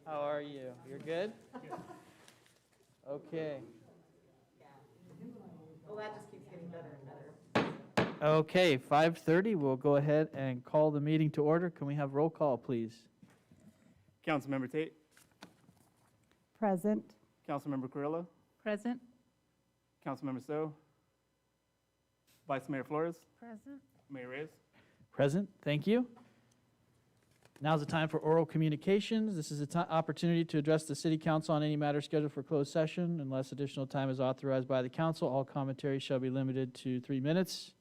How are you? You're good? Okay. Well, that just keeps getting better and better. Okay, 5:30, we'll go ahead and call the meeting to order. Can we have roll call, please? Councilmember Tate, Present. Councilmember Carrillo, Present. Councilmember Stowe, Vice Mayor Flores, Present. Mayor Reyes. Present, thank you. Now's the time for oral communications. This is an opportunity to address the city council on any matter scheduled for closed session. Unless additional time is authorized by the council, all commentary shall be limited to 3 minutes.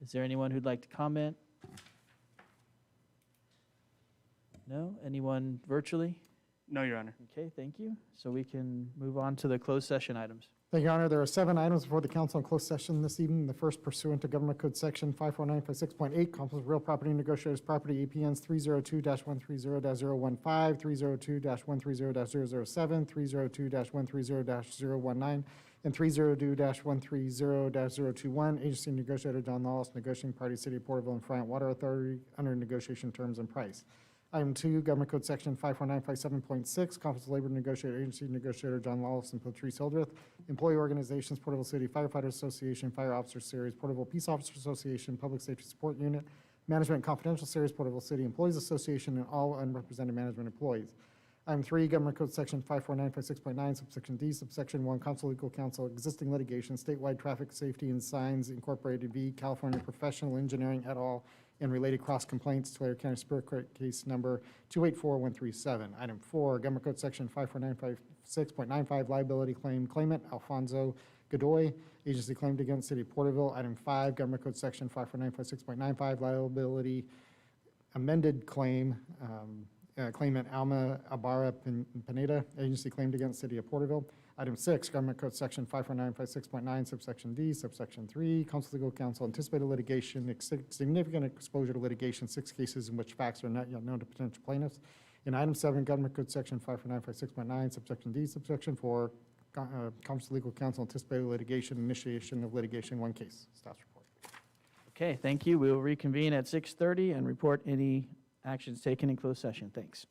Is there anyone who'd like to comment? No? Anyone virtually? No, Your Honor. Okay, thank you. So we can move on to the closed session items. Thank you, Your Honor. There are 7 items before the council in closed session this evening. The first, pursuant to Government Code Section 54956.8, conflicts of real property negotiators property APNs 302-130-015, 302-130-007, 302-130-019, and 302-130-021. Agency negotiator John Lawless, negotiating party City of Porterville and Friant Water Authority under negotiation terms and price. Item 2, Government Code Section 54957.6, Conference of Labor Negotiator, Agency Negotiator John Lawless and Patrice Hildreth, Employee Organizations, Porterville City Firefighters Association, Fire Officers Series, Porterville Peace Officers Association, Public Safety Support Unit, Management and Confidential Series, Porterville City Employees Association, and all unrepresented management employees. Item 3, Government Code Section 54956.9, subsection D, subsection 1, Council Legal Counsel, existing litigation, statewide traffic safety and signs, Incorporated v. California Professional Engineering et al., and related cross complaints, Tulare County Superior Court case number 284137. Item 4, Government Code Section 54956.95, liability claim, claimant Alfonso Godoy, agency claimed against City of Porterville. Item 5, Government Code Section 54956.95, liability amended claim, claimant Alma Ibarra Pineda, agency claimed against City of Porterville. Item 6, Government Code Section 54956.9, subsection D, subsection 3, Council Legal Counsel, anticipated litigation, significant exposure to litigation, 6 cases in which facts are not yet known to potential plaintiffs. In item 7, Government Code Section 54956.9, subsection D, subsection 4, Council Legal Counsel, anticipated litigation, initiation of litigation, 1 case. Staff's report. Okay, thank you. We will reconvene at 6:30 and report any actions taken in closed session. Thanks.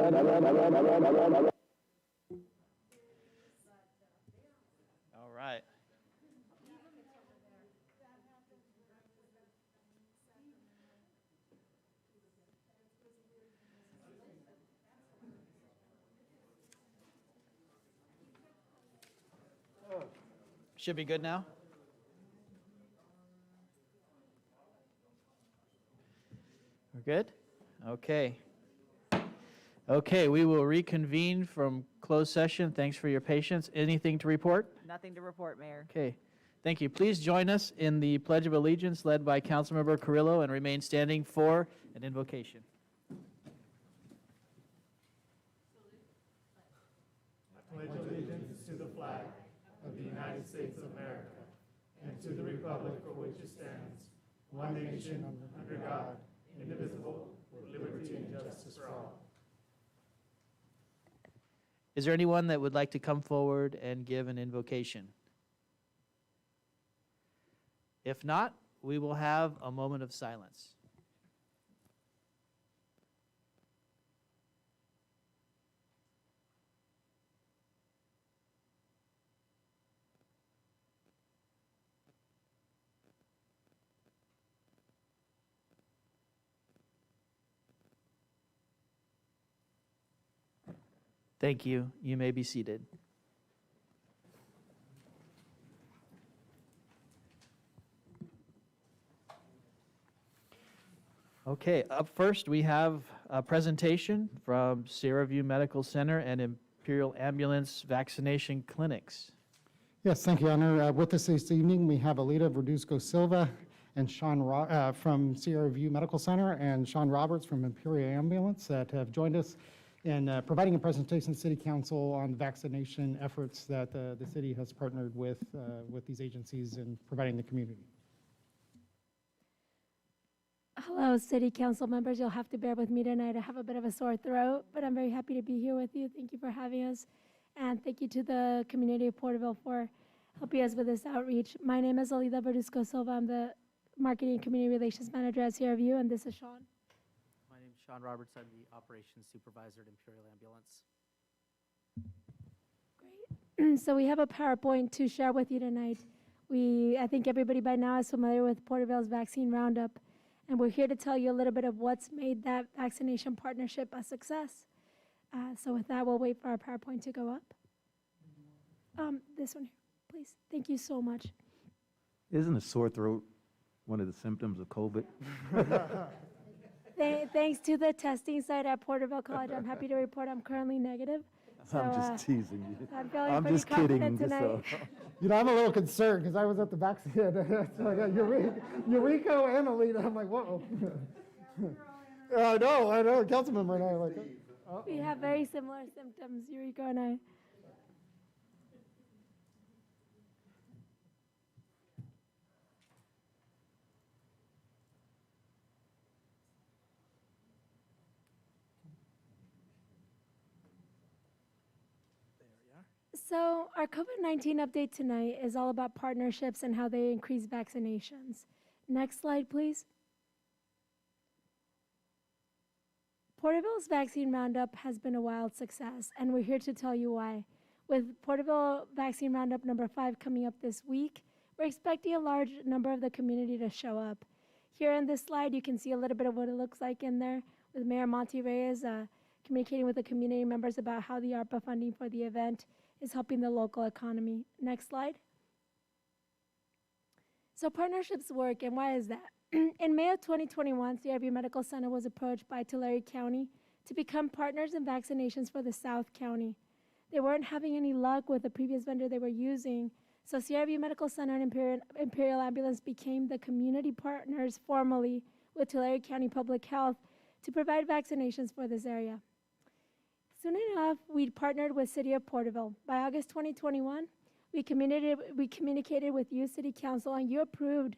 All right. Should be good now? We're good? Okay. Okay, we will reconvene from closed session. Thanks for your patience. Anything to report? Nothing to report, Mayor. Okay, thank you. Please join us in the Pledge of Allegiance led by Councilmember Carrillo and remain standing for an invocation. Is there anyone that would like to come forward and give an invocation? If not, we will have a moment of silence. Thank you. You may be seated. Okay, up first, we have a presentation from Sierra View Medical Center and Imperial Ambulance Vaccination Clinics. Yes, thank you, Honor. With us this evening, we have Alita Verduzco Silva and from Sierra View Medical Center and Sean Roberts from Imperial Ambulance that have joined us in providing a presentation to City Council on the vaccination efforts that the city has partnered with these agencies in providing the community. Hello, City Council members. You'll have to bear with me tonight. I have a bit of a sore throat, but I'm very happy to be here with you. Thank you for having us, and thank you to the community of Porterville for helping us with this outreach. My name is Alida Verduzco Silva. I'm the Marketing and Community Relations Manager at Sierra View, and this is Sean. My name is Sean Roberts. I'm the Operations Supervisor at Imperial Ambulance. Great. So we have a PowerPoint to share with you tonight. I think everybody by now is familiar with Porterville's Vaccine Roundup, and we're here to tell you a little bit of what's made that vaccination partnership a success. So with that, we'll wait for our PowerPoint to go up. This one here, please. Thank you so much. Isn't a sore throat one of the symptoms of COVID? Thanks to the testing site at Porterville College, I'm happy to report I'm currently negative. So, I'm just teasing you. I'm feeling I'm pretty just kidding. confident tonight. You know, I'm a little concerned because I was at the vaccine. So I got Eureka and Alita. I'm like, whoa. I know. Councilmember and I are like, oh. We have very similar symptoms, Eureka and I. So our COVID-19 update tonight is all about partnerships and how they increase vaccinations. Next slide, please. Porterville's Vaccine Roundup has been a wild success, and we're here to tell you why. With Porterville Vaccine Roundup number 5 coming up this week, we're expecting a large number of the community to show up. Here on this slide, you can see a little bit of what it looks like in there with Mayor Monty Reyes communicating with the community members about how the ARPA funding for the event is helping the local economy. Next slide. So partnerships work, and why is that? In May of 2021, Sierra View Medical Center was approached by Tulare County to become partners in vaccinations for the South County. They weren't having any luck with the previous vendor they were using, so Sierra View Medical Center and Imperial Ambulance became the community partners formally with Tulare County Public Health to provide vaccinations for this area. Soon enough, we partnered with City of Porterville. By August 2021, we communicated with you, City Council, and you approved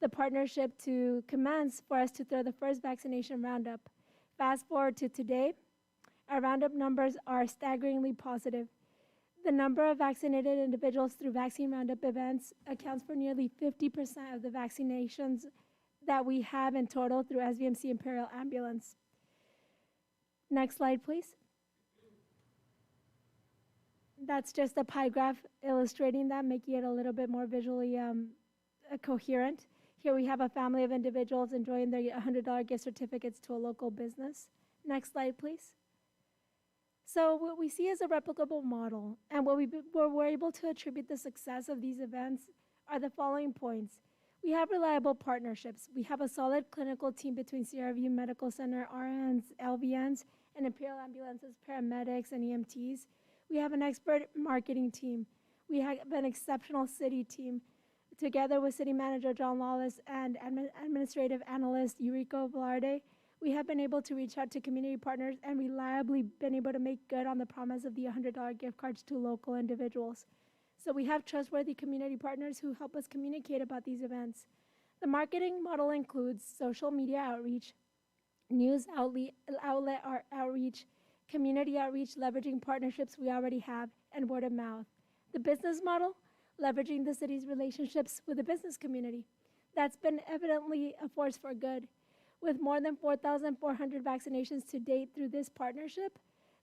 the partnership to commence for us to throw the first vaccination roundup. Fast forward to today, our roundup numbers are staggeringly positive. The number of vaccinated individuals through vaccine roundup events accounts for nearly 50% of the vaccinations that we have in total through SVMC Imperial Ambulance. Next slide, please. That's just a pie graph illustrating that, making it a little bit more visually coherent. Here we have a family of individuals enjoying their $100 gift certificates to a local business. Next slide, please. So what we see is a replicable model, and where we're able to attribute the success of these events are the following points. We have reliable partnerships. We have a solid clinical team between Sierra View Medical Center, RNs, LVNs, and Imperial Ambulances, paramedics, and EMTs. We have an expert marketing team. We have an exceptional city team. Together with City Manager John Lawless and Administrative Analyst Eurico Velarde, we have been able to reach out to community partners and reliably been able to make good on the promise of the $100 gift cards to local individuals. So we have trustworthy community partners who help us communicate about these events. The marketing model includes social media outreach, news outlet outreach, community outreach, leveraging partnerships we already have, and word of mouth. The business model, leveraging the city's relationships with the business community. That's been evidently a force for good. With more than 4,400 vaccinations to date through this partnership,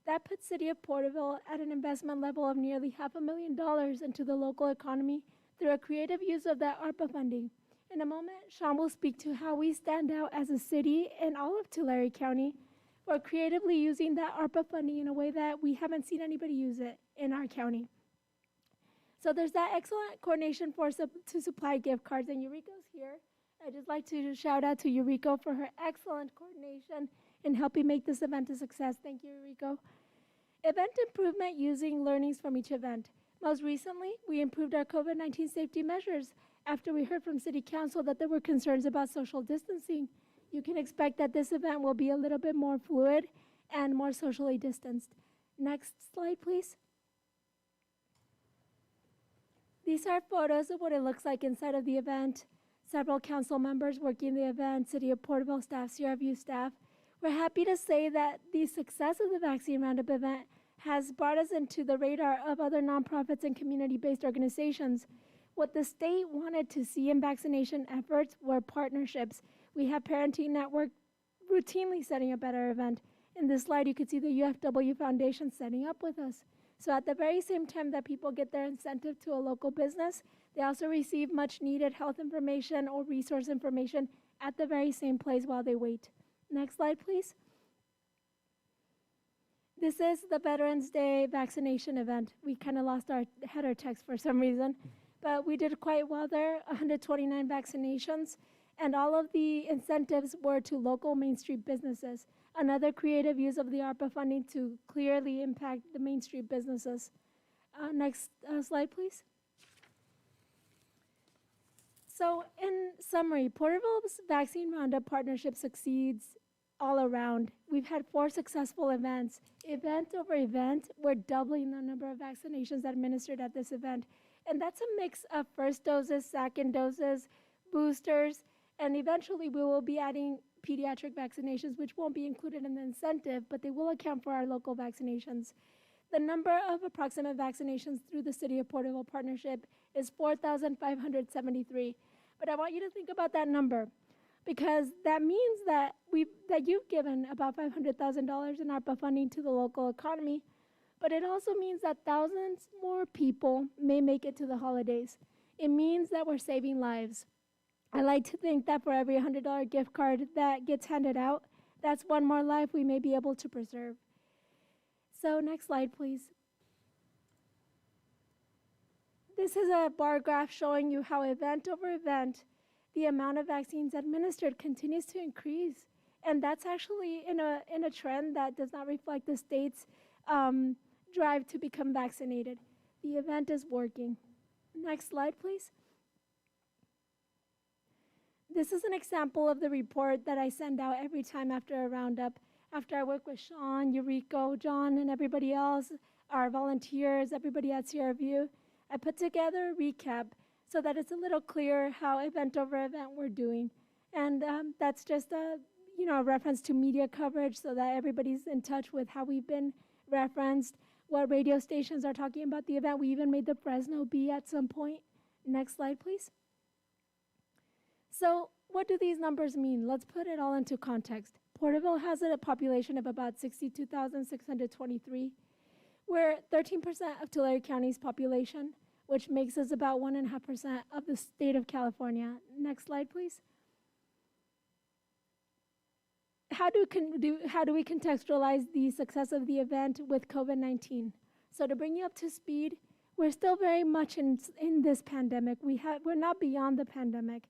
that puts City of Porterville at an investment level of nearly $500,000 into the local economy through a creative use of that ARPA funding. In a moment, Sean will speak to how we stand out as a city in all of Tulare County for creatively using that ARPA funding in a way that we haven't seen anybody use it in our county. So there's that excellent coordination to supply gift cards, and Eurico's here. I'd just like to shout out to Eurico for her excellent coordination in helping make this event a success. Thank you, Eurico. Event improvement using learnings from each event. Most recently, we improved our COVID-19 safety measures after we heard from City Council that there were concerns about social distancing. You can expect that this event will be a little bit more fluid and more socially distanced. Next slide, please. These are photos of what it looks like inside of the event. Several council members working the event, City of Porterville staff, Sierra View staff. We're happy to say that the success of the Vaccine Roundup event has brought us into the radar of other nonprofits and community-based organizations. What the state wanted to see in vaccination efforts were partnerships. We have Parenting Network routinely setting up at our event. In this slide, you could see the UFW Foundation setting up with us. So at the very same time that people get their incentive to a local business, they also receive much needed health information or resource information at the very same place while they wait. Next slide, please. This is the Veterans Day vaccination event. We kind of lost our header text for some reason, but we did quite well there, 129 vaccinations, and all of the incentives were to local Main Street businesses. Another creative use of the ARPA funding to clearly impact the Main Street businesses. Next slide, please. So in summary, Porterville's Vaccine Roundup partnership succeeds all around. We've had 4 successful events. Event over event, we're doubling the number of vaccinations administered at this event. And that's a mix of first doses, second doses, boosters, and eventually we will be adding pediatric vaccinations, which won't be included in the incentive, but they will account for our local vaccinations. The number of approximate vaccinations through the City of Porterville partnership is 4,573. But I want you to think about that number, because that means that you've given about $500,000 in ARPA funding to the local economy, but it also means that thousands more people may make it to the holidays. It means that we're saving lives. I like to think that for every $100 gift card that gets handed out, that's one more life we may be able to preserve. So next slide, please. This is a bar graph showing you how event over event, the amount of vaccines administered continues to increase. And that's actually in a trend that does not reflect the state's drive to become vaccinated. The event is working. Next slide, please. This is an example of the report that I send out every time after a roundup. After I work with Sean, Eurico, John, and everybody else, our volunteers, everybody at Sierra View, I put together a recap so that it's a little clearer how event over event we're doing. And that's just a reference to media coverage so that everybody's in touch with how we've been referenced, what radio stations are talking about the event. We even made the Fresno Bee at some point. Next slide, please. So what do these numbers mean? Let's put it all into context. Porterville has a population of about 62,623. We're 13% of Tulare County's population, which makes us about 1.5% of the state of California. Next slide, please. How do we contextualize the success of the event with COVID-19? So to bring you up to speed, we're still very much in this pandemic. We're not beyond the pandemic.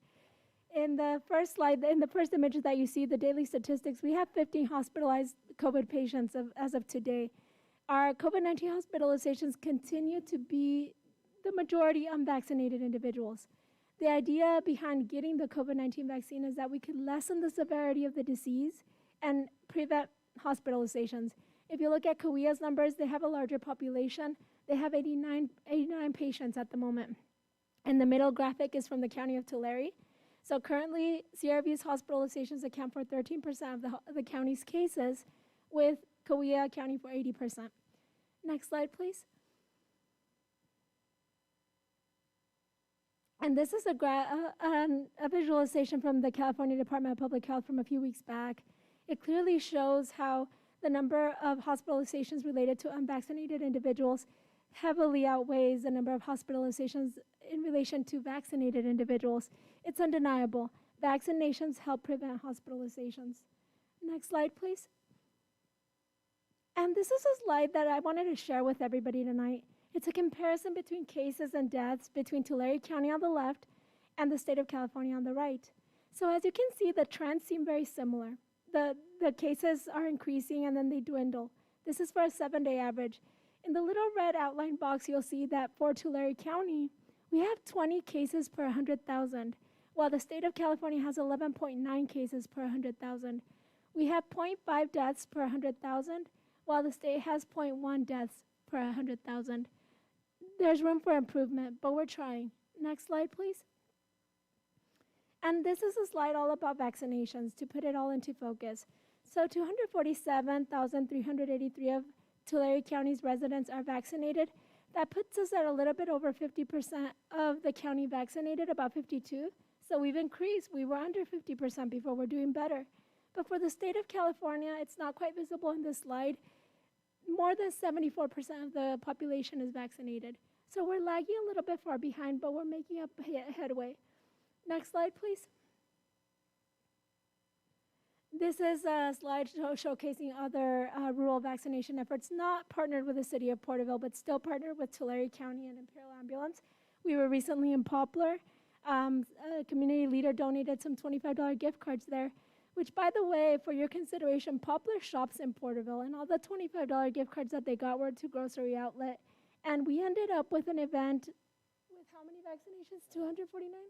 In the first slide, in the first image that you see, the daily statistics, we have 15 hospitalized COVID patients as of today. Our COVID-19 hospitalizations continue to be the majority unvaccinated individuals. The idea behind getting the COVID-19 vaccine is that we could lessen the severity of the disease and prevent hospitalizations. If you look at Kauai's numbers, they have a larger population. They have 89 patients at the moment. And the middle graphic is from the county of Tulare. So currently, CRV's hospitalizations account for 13% of the county's cases, with Kauai accounting for 80%. Next slide, please. And this is a visualization from the California Department of Public Health from a few weeks back. It clearly shows how the number of hospitalizations related to unvaccinated individuals heavily outweighs the number of hospitalizations in relation to vaccinated individuals. It's undeniable. Vaccinations help prevent hospitalizations. Next slide, please. And this is a slide that I wanted to share with everybody tonight. It's a comparison between cases and deaths between Tulare County on the left and the state of California on the right. So as you can see, the trends seem very similar. The cases are increasing and then they dwindle. This is for a 7-day average. In the little red outline box, you'll see that for Tulare County, we have 20 cases per 100,000, while the state of California has 11.9 cases per 100,000. We have 0.5 deaths per 100,000, while the state has 0.1 deaths per 100,000. There's room for improvement, but we're trying. Next slide, please. And this is a slide all about vaccinations to put it all into focus. So 247,383 of Tulare County's residents are vaccinated. That puts us at a little bit over 50% of the county vaccinated, about 52. So we've increased. We were under 50% before. We're doing better. But for the state of California, it's not quite visible in this slide. More than 74% of the population is vaccinated. So we're lagging a little bit far behind, but we're making up headway. Next slide, please. This is a slide showcasing other rural vaccination efforts, not partnered with the city of Porterville, but still partnered with Tulare County and Imperial Ambulance. We were recently in Poplar. A community leader donated some $25 gift cards there, which, by the way, for your consideration, Poplar shops in Porterville, and all the $25 gift cards that they got were to grocery outlet. And we ended up with an event with how many vaccinations? 249?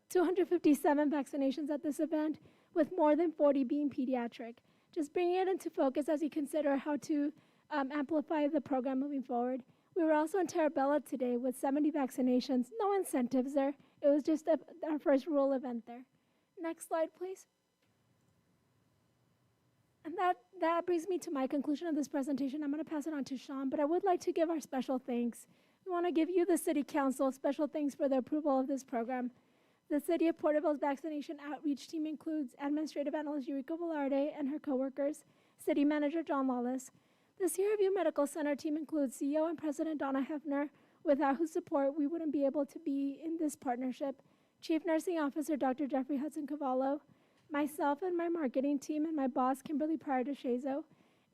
257 vaccinations at this event, with more than 40 being pediatric. Just bringing it into focus as you consider how to amplify the program moving forward. We were also in Terabella today with 70 vaccinations. No incentives there. It was just our first rural event there. Next slide, please. And that brings me to my conclusion of this presentation. I'm going to pass it on to Sean, but I would like to give our special thanks. We want to give you, the City Council, special thanks for the approval of this program. The City of Porterville's vaccination outreach team includes Administrative Analyst Eureka Velarde and her coworkers, City Manager John Lawless. The Sierra View Medical Center team includes CEO and President Donna Hefner, without whose support we wouldn't be able to be in this partnership, Chief Nursing Officer Dr. Jeffrey Hudson Cavallo, myself and my marketing team, and my boss, Kimberly Pryor DeShazo.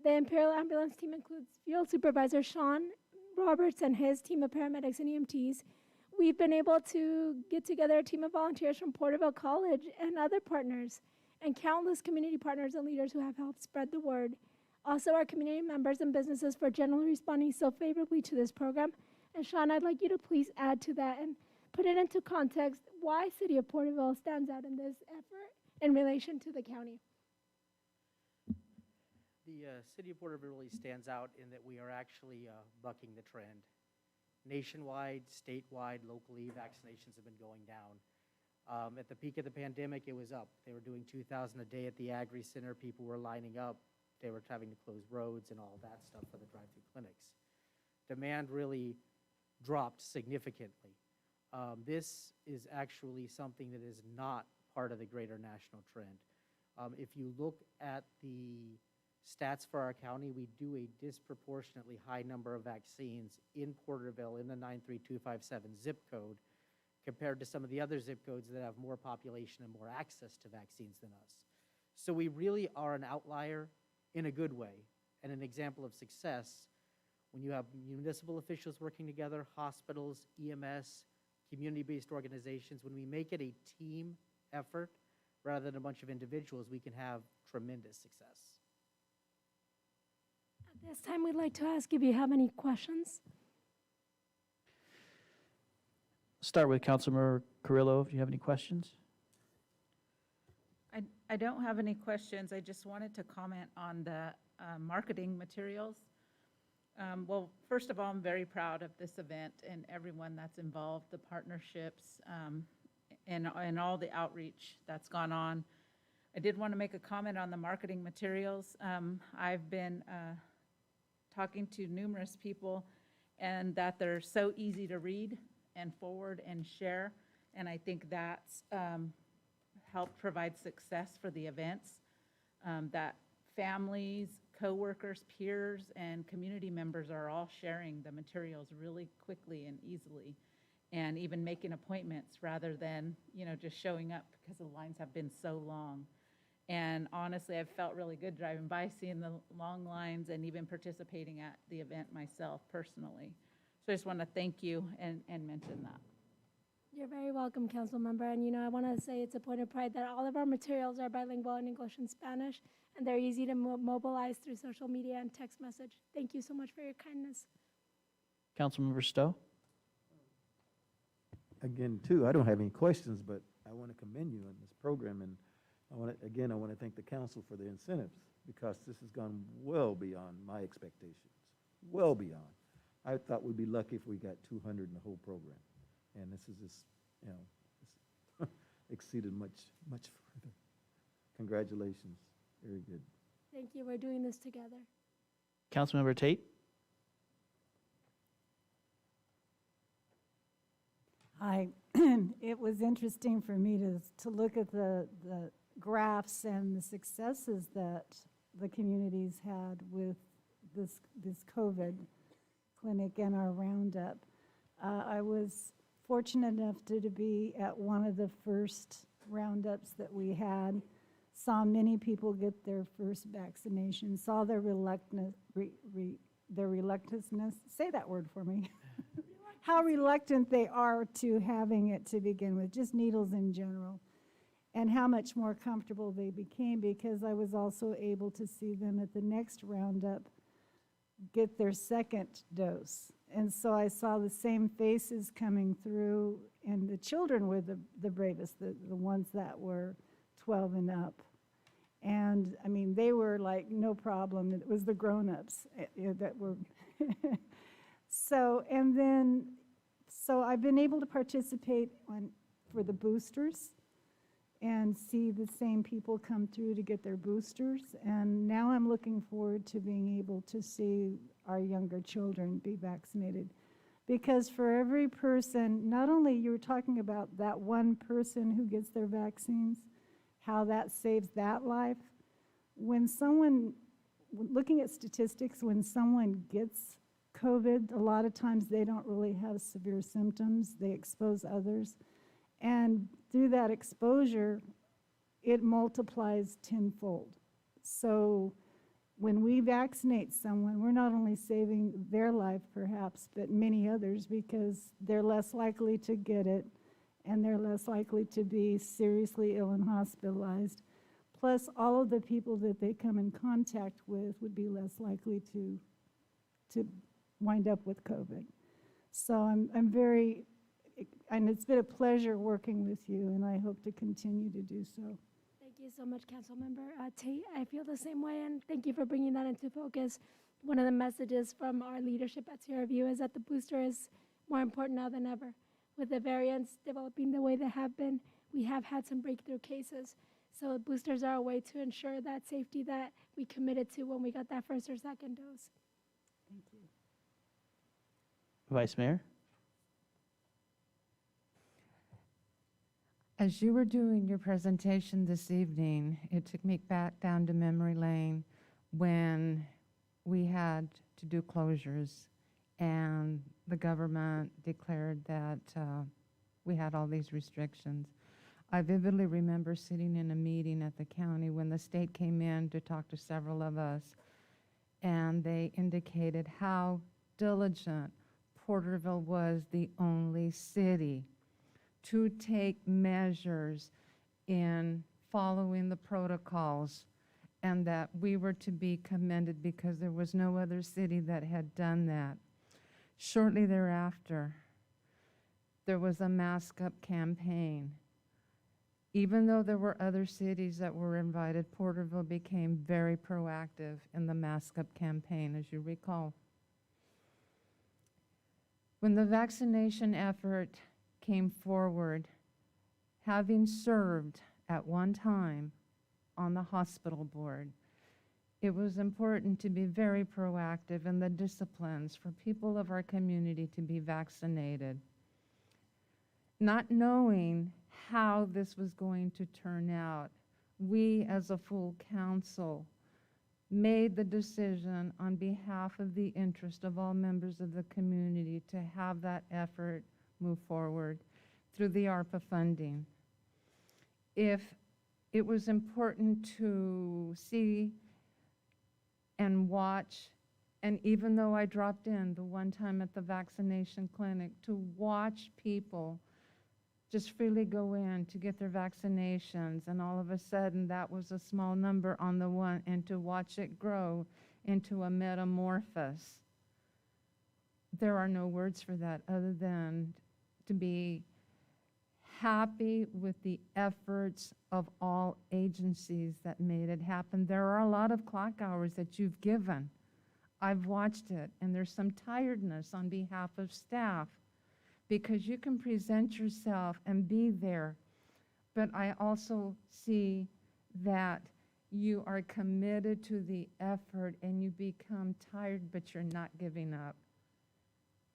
The Imperial Ambulance team includes Field Supervisor Sean Roberts and his team of paramedics and EMTs. We've been able to get together a team of volunteers from Porterville College and other partners, and countless community partners and leaders who have helped spread the word. Also, our community members and businesses for generally responding so favorably to this program. And Sean, I'd like you to please add to that and put it into context why City of Porterville stands out in this effort in relation to the county. The city of Porterville really stands out in that we are actually bucking the trend. Nationwide, statewide, locally, vaccinations have been going down. At the peak of the pandemic, it was up. They were doing 2,000 a day at the Agri Center. People were lining up. They were having to close roads and all that stuff for the drive-through clinics. Demand really dropped significantly. This is actually something that is not part of the greater national trend. If you look at the stats for our county, we do a disproportionately high number of vaccines in Porterville in the 93257 zip code compared to some of the other zip codes that have more population and more access to vaccines than us. So we really are an outlier in a good way and an example of success when you have municipal officials working together, hospitals, EMS, community-based organizations. When we make it a team effort rather than a bunch of individuals, we can have tremendous success. At this time, we'd like to ask if you have any questions. Start with Councilmember Carrillo, if you have any questions. I don't have any questions. I just wanted to comment on the marketing materials. Well, first of all, I'm very proud of this event and everyone that's involved, the partnerships, and all the outreach that's gone on. I did want to make a comment on the marketing materials. I've been talking to numerous people, and that they're so easy to read and forward and share, and I think that's helped provide success for the events, that families, coworkers, peers, and community members are all sharing the materials really quickly and easily, and even making appointments rather than, just showing up because the lines have been so long. And honestly, I've felt really good driving by, seeing the long lines, and even participating at the event myself personally. So I just want to thank you and mention that. You're very welcome, council member. And I want to say it's a point of pride that all of our materials are bilingual in English and Spanish, and they're easy to mobilize through social media and text message. Thank you so much for your kindness. Councilmember Stowe? Again, too, I don't have any questions, but I want to commend you on this program, and I want to thank the council for the incentives, because this has gone well beyond my expectations, well beyond. I thought we'd be lucky if we got 200 in the whole program, and this is just, it's exceeded much further. Congratulations, very good. Thank you. We're doing this together. Councilmember Tate? It was interesting for me to look at the graphs and the successes that the communities had with this COVID clinic and our roundup. I was fortunate enough to be at one of the first roundups that we had, saw many people get their first vaccination, saw their reluctantness, say that word for me, how reluctant they are to having it to begin with, just needles in general, and how much more comfortable they became, because I was also able to see them at the next roundup get their second dose. And so I saw the same faces coming through, and the children were the bravest, the ones that were 12 and up. And I mean, they were like, no problem. It was the grown-ups that were. So I've been able to participate for the boosters and see the same people come through to get their boosters. And now I'm looking forward to being able to see our younger children be vaccinated. Because for every person, not only you were talking about that one person who gets their vaccines, how that saves that life. When someone, looking at statistics, when someone gets COVID, a lot of times they don't really have severe symptoms. They expose others. And through that exposure, it multiplies tenfold. So when we vaccinate someone, we're not only saving their life perhaps, but many others, because they're less likely to get it, and they're less likely to be seriously ill and hospitalized. Plus, all of the people that they come in contact with would be less likely to wind up with COVID. So I'm very, and it's been a pleasure working with you, and I hope to continue to do so. Thank you so much, Councilmember Tate. I feel the same way, and thank you for bringing that into focus. One of the messages from our leadership at Sierra View is that the booster is more important now than ever. With the variants developing the way they have been, we have had some breakthrough cases. So boosters are a way to ensure that safety that we committed to when we got that first or second dose. Thank you. Vice Mayor? As you were doing your presentation this evening, it took me back down to memory lane when we had to do closures and the government declared that we had all these restrictions. I vividly remember sitting in a meeting at the county when the state came in to talk to several of us, and they indicated how diligent Porterville was the only city to take measures in following the protocols, and that we were to be commended because there was no other city that had done that. Shortly thereafter, there was a mask up campaign. Even though there were other cities that were invited, Porterville became very proactive in the mask up campaign, as you recall. When the vaccination effort came forward, having served at one time on the hospital board, it was important to be very proactive in the disciplines for people of our community to be vaccinated. Not knowing how this was going to turn out, we as a full council made the decision on behalf of the interest of all members of the community to have that effort move forward through the ARPA funding. If it was important to see and watch, and even though I dropped in the one time at the vaccination clinic, to watch people just freely go in to get their vaccinations, and all of a sudden that was a small number on the one, and to watch it grow into a metamorphosis. There are no words for that other than to be happy with the efforts of all agencies that made it happen. There are a lot of clock hours that you've given. I've watched it, and there's some tiredness on behalf of staff because you can present yourself and be there, but I also see that you are committed to the effort and you become tired, but you're not giving up.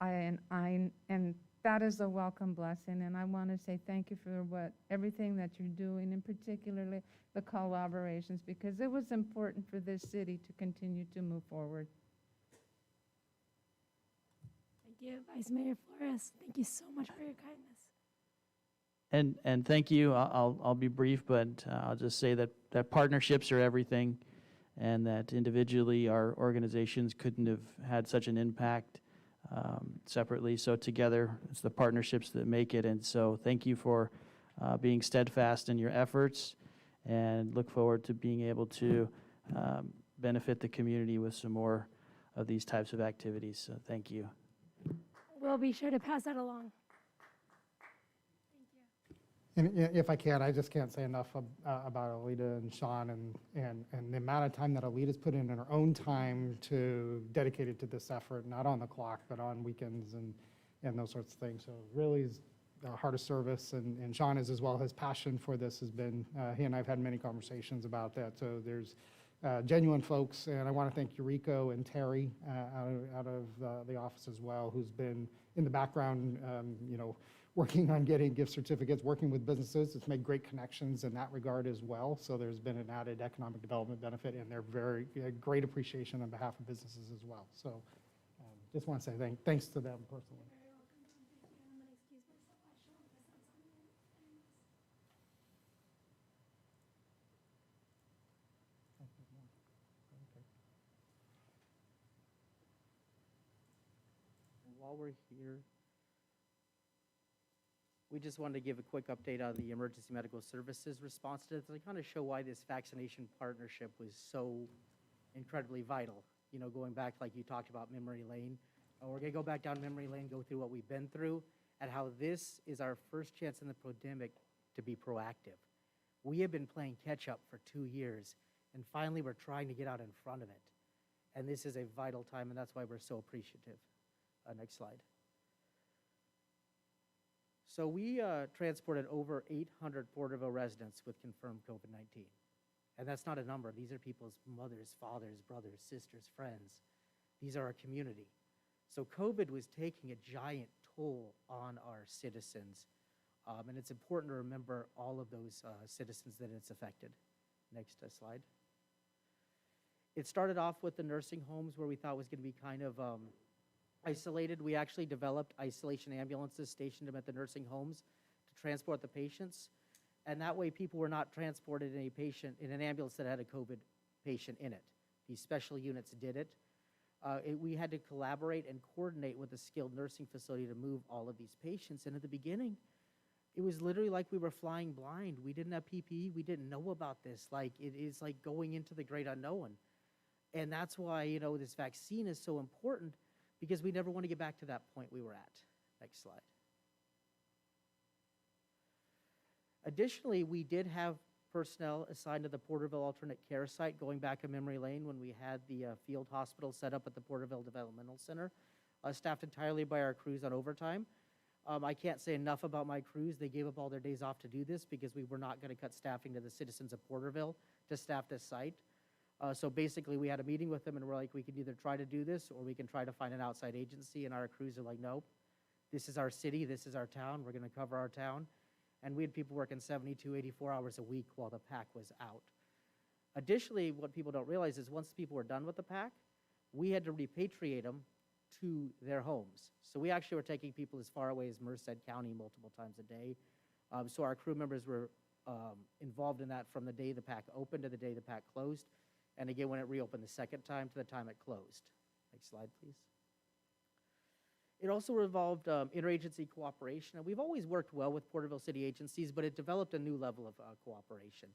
And that is a welcome blessing, and I want to say thank you for everything that you're doing, and particularly the collaborations, because it was important for this city to continue to move forward. Thank you, Vice Mayor Flores. Thank you so much for your kindness. And thank you. I'll be brief, but I'll just say that partnerships are everything, and that individually our organizations couldn't have had such an impact separately. So together, it's the partnerships that make it. And so thank you for being steadfast in your efforts, and look forward to being able to benefit the community with some more of these types of activities. So thank you. We'll be sure to pass that along. And if I can, I just can't say enough about Alita and Sean and the amount of time that Alita's put in her own time to dedicate it to this effort, not on the clock, but on weekends and those sorts of things. So really is a heart of service, and Sean is as well. His passion for this has been, he and I have had many conversations about that. So there's genuine folks, and I want to thank Eureka and Terry out of the office as well, who's been in the background, working on getting gift certificates, working with businesses. It's made great connections in that regard as well. So there's been an added economic development benefit, and they're very great appreciation on behalf of businesses as well. So just want to say thanks to them personally. While we're here, we just wanted to give a quick update on the emergency medical services response to this, to kind of show why this vaccination partnership was so incredibly vital. Going back, like you talked about, memory lane. We're going to go back down memory lane, go through what we've been through, and how this is our first chance in the pandemic to be proactive. We have been playing catch up for 2 years, and finally we're trying to get out in front of it. And this is a vital time, and that's why we're so appreciative. Next slide. So we transported over 800 Porterville residents with confirmed COVID-19. And that's not a number. These are people's mothers, fathers, brothers, sisters, friends. These are our community. So COVID was taking a giant toll on our citizens. And it's important to remember all of those citizens that it's affected. Next slide. It started off with the nursing homes where we thought was going to be kind of isolated. We actually developed isolation ambulances, stationed them at the nursing homes to transport the patients. And that way people were not transported in a patient in an ambulance that had a COVID patient in it. These special units did it. We had to collaborate and coordinate with a skilled nursing facility to move all of these patients. And at the beginning, it was literally like we were flying blind. We didn't have PPE. We didn't know about this. Like, it is like going into the great unknown. And that's why, you know, this vaccine is so important, because we never want to get back to that point we were at. Next slide. Additionally, we did have personnel assigned to the Porterville Alternate Care Site going back in memory lane when we had the field hospital set up at the Porterville Developmental Center, staffed entirely by our crews on overtime. I can't say enough about my crews. They gave up all their days off to do this because we were not going to cut staffing to the citizens of Porterville to staff this site. So basically, we had a meeting with them, and we're like, we can either try to do this, or we can try to find an outside agency, and our crews are like, nope, this is our city, this is our town, we're going to cover our town. And we had people working 72, 84 hours a week while the PAC was out. Additionally, what people don't realize is once people were done with the PAC, we had to repatriate them to their homes. So we actually were taking people as far away as Merced County multiple times a day. So our crew members were involved in that from the day the PAC opened to the day the PAC closed, and again when it reopened the second time to the time it closed. Next slide, please. It also involved interagency cooperation. And we've always worked well with Porterville City agencies, but it developed a new level of cooperation.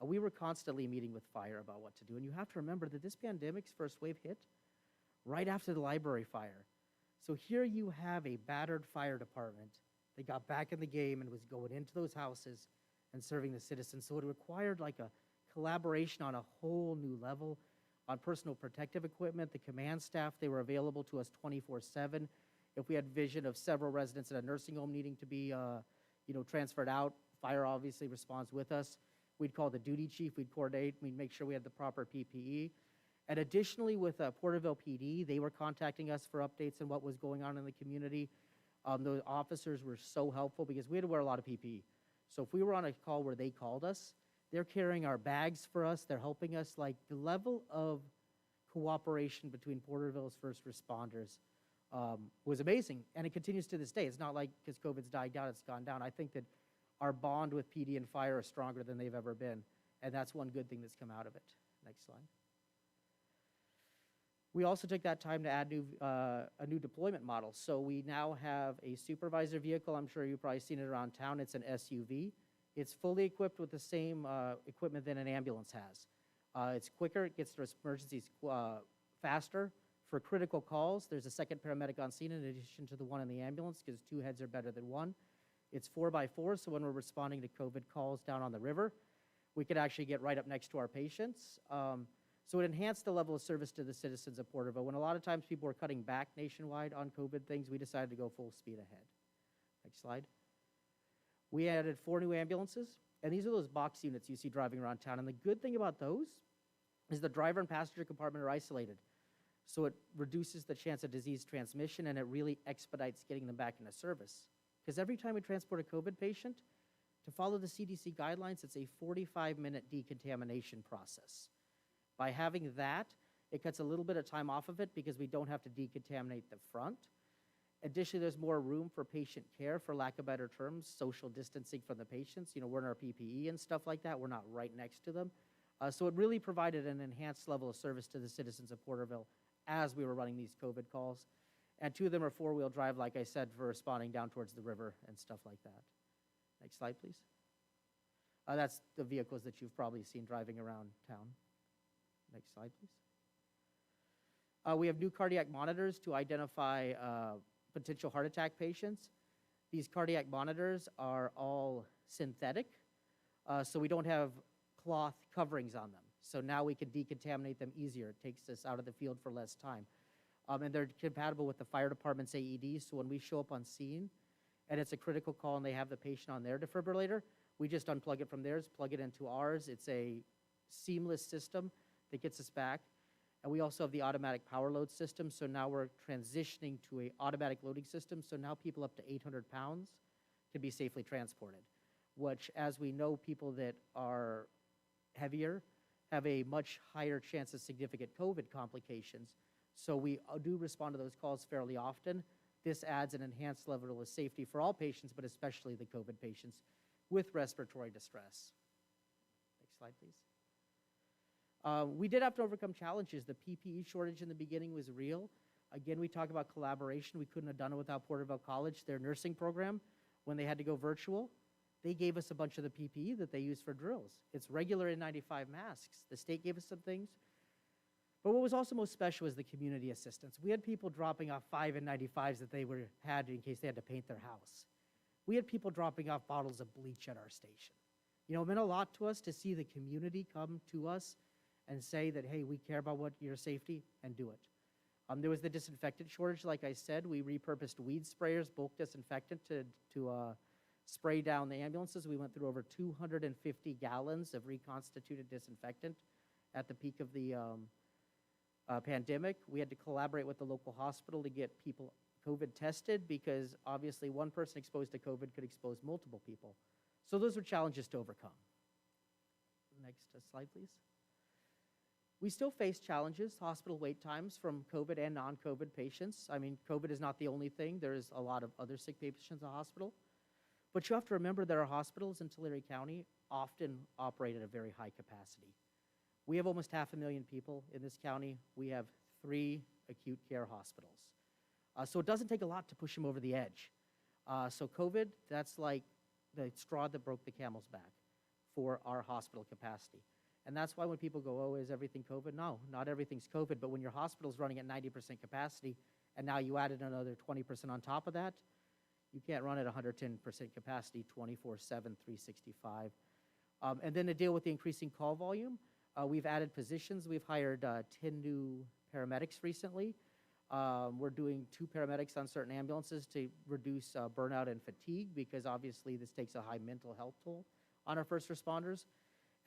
We were constantly meeting with fire about what to do. And you have to remember that this pandemic's first wave hit right after the library fire. So here you have a battered fire department that got back in the game and was going into those houses and serving the citizens. So it required like a collaboration on a whole new level on personal protective equipment. The command staff, they were available to us 24/7. If we had vision of several residents in a nursing home needing to be transferred out, fire obviously responds with us. We'd call the duty chief, we'd coordinate, we'd make sure we had the proper PPE. And additionally, with Porterville PD, they were contacting us for updates on what was going on in the community. The officers were so helpful because we had to wear a lot of PPE. So if we were on a call where they called us, they're carrying our bags for us, they're helping us. Like, the level of cooperation between Porterville's first responders was amazing, and it continues to this day. It's not like because COVID's died down, it's gone down. I think that our bond with PD and fire is stronger than they've ever been, and that's one good thing that's come out of it. Next slide. We also took that time to add a new deployment model. So we now have a supervisor vehicle. I'm sure you've probably seen it around town. It's an SUV. It's fully equipped with the same equipment that an ambulance has. It's quicker, it gets to emergencies faster. For critical calls, there's a second paramedic on scene in addition to the one in the ambulance, because 2 heads are better than 1. It's 4x4, so when we're responding to COVID calls down on the river, we could actually get right up next to our patients. So it enhanced the level of service to the citizens of Porterville. When a lot of times people were cutting back nationwide on COVID things, we decided to go full speed ahead. Next slide. We added 4 new ambulances, and these are those box units you see driving around town. And the good thing about those is the driver and passenger compartment are isolated. So it reduces the chance of disease transmission, and it really expedites getting them back into service. Because every time we transport a COVID patient, to follow the CDC guidelines, it's a 45-minute decontamination process. By having that, it cuts a little bit of time off of it because we don't have to decontaminate the front. Additionally, there's more room for patient care, for lack of better terms, social distancing from the patients. You know, we're in our PPE and stuff like that. We're not right next to them. So it really provided an enhanced level of service to the citizens of Porterville as we were running these COVID calls. And 2 of them are 4-wheel drive, like I said, for responding down towards the river and stuff like that. Next slide, please. That's the vehicles that you've probably seen driving around town. Next slide, please. We have new cardiac monitors to identify potential heart attack patients. These cardiac monitors are all synthetic, so we don't have cloth coverings on them. So now we can decontaminate them easier. It takes us out of the field for less time. And they're compatible with the fire department's AEDs, so when we show up on scene and it's a critical call and they have the patient on their defibrillator, we just unplug it from theirs, plug it into ours. It's a seamless system that gets us back. And we also have the automatic power load system, so now we're transitioning to an automatic loading system, so now people up to 800 pounds can be safely transported, which, as we know, people that are heavier have a much higher chance of significant COVID complications. So we do respond to those calls fairly often. This adds an enhanced level of safety for all patients, but especially the COVID patients with respiratory distress. Next slide, please. We did have to overcome challenges. The PPE shortage in the beginning was real. Again, we talk about collaboration. We couldn't have done it without Porterville College, their nursing program. When they had to go virtual, they gave us a bunch of the PPE that they use for drills. It's regular N95 masks. The state gave us some things. But what was also most special was the community assistance. We had people dropping off 5 N95s that they had in case they had to paint their house. We had people dropping off bottles of bleach at our station. You know, it meant a lot to us to see the community come to us and say that, hey, we care about your safety, and do it. There was the disinfectant shortage, like I said. We repurposed weed sprayers, bulk disinfectant, to spray down the ambulances. We went through over 250 gallons of reconstituted disinfectant at the peak of the pandemic. We had to collaborate with the local hospital to get people COVID tested, because obviously one person exposed to COVID could expose multiple people. So those were challenges to overcome. Next slide, please. We still face challenges, hospital wait times from COVID and non-COVID patients. I mean, COVID is not the only thing. There's a lot of other sick patients in the hospital. But you have to remember that our hospitals in Tulare County often operate at a very high capacity. We have almost 500,000 people in this county. We have 3 acute care hospitals. So it doesn't take a lot to push them over the edge. So COVID, that's like the straw that broke the camel's back for our hospital capacity. And that's why when people go, oh, is everything COVID? No, not everything's COVID, but when your hospital's running at 90% capacity, and now you added another 20% on top of that, you can't run at 110% capacity 24/7, 365. And then to deal with the increasing call volume, we've added positions. We've hired 10 new paramedics recently. We're doing 2 paramedics on certain ambulances to reduce burnout and fatigue, because obviously this takes a high mental health toll on our first responders.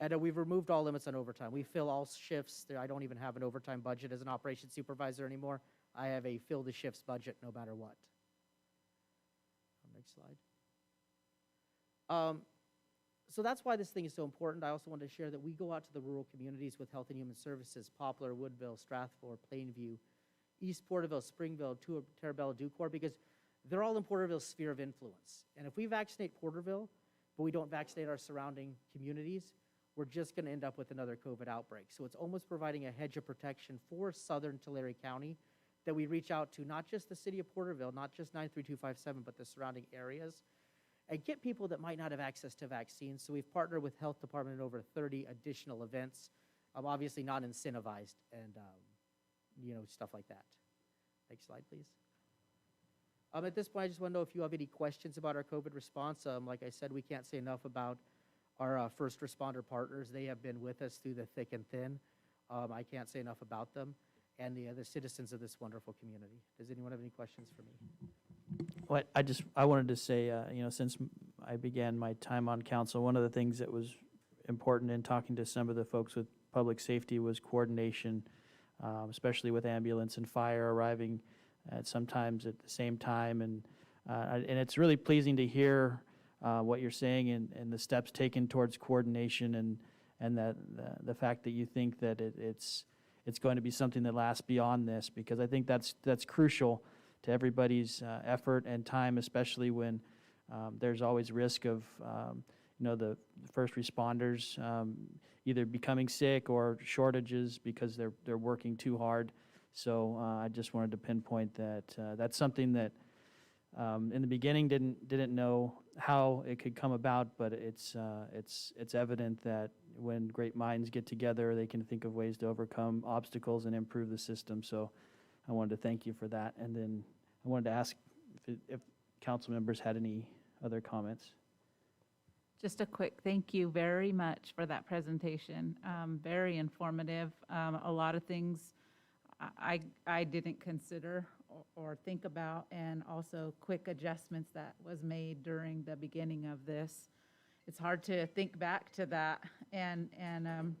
And we've removed all limits on overtime. We fill all shifts. I don't even have an overtime budget as an operations supervisor anymore. I have a fill the shifts budget no matter what. Next slide. So that's why this thing is so important. I also wanted to share that we go out to the rural communities with Health and Human Services, Poplar, Woodville, Strathmore, Plainview, East Porterville, Springville, Terabella, Ducor, because they're all in Porterville's sphere of influence. And if we vaccinate Porterville, but we don't vaccinate our surrounding communities, we're just going to end up with another COVID outbreak. So it's almost providing a hedge of protection for southern Tulare County, that we reach out to not just the city of Porterville, not just 93257, but the surrounding areas, and get people that might not have access to vaccines. So we've partnered with Health Department in over 30 additional events, obviously not incentivized, and stuff like that. Next slide, please. At this point, I just want to know if you have any questions about our COVID response. Like I said, we can't say enough about our first responder partners. They have been with us through the thick and thin. I can't say enough about them, and the citizens of this wonderful community. Does anyone have any questions for me? Well, I wanted to say, since I began my time on council, one of the things that was important in talking to some of the folks with public safety was coordination, especially with ambulance and fire arriving sometimes at the same time. And it's really pleasing to hear what you're saying and the steps taken towards coordination, and that the fact that you think that it's going to be something that lasts beyond this, because I think that's crucial to everybody's effort and time, especially when there's always risk of the first responders either becoming sick or shortages because they're working too hard. So I just wanted to pinpoint that that's something that in the beginning didn't know how it could come about, but it's evident that when great minds get together, they can think of ways to overcome obstacles and improve the system. So I wanted to thank you for that. And then I wanted to ask if council members had any other comments. Just a quick thank you very much for that presentation. Very informative. A lot of things I didn't consider or think about, and also quick adjustments that was made during the beginning of this. It's hard to think back to that and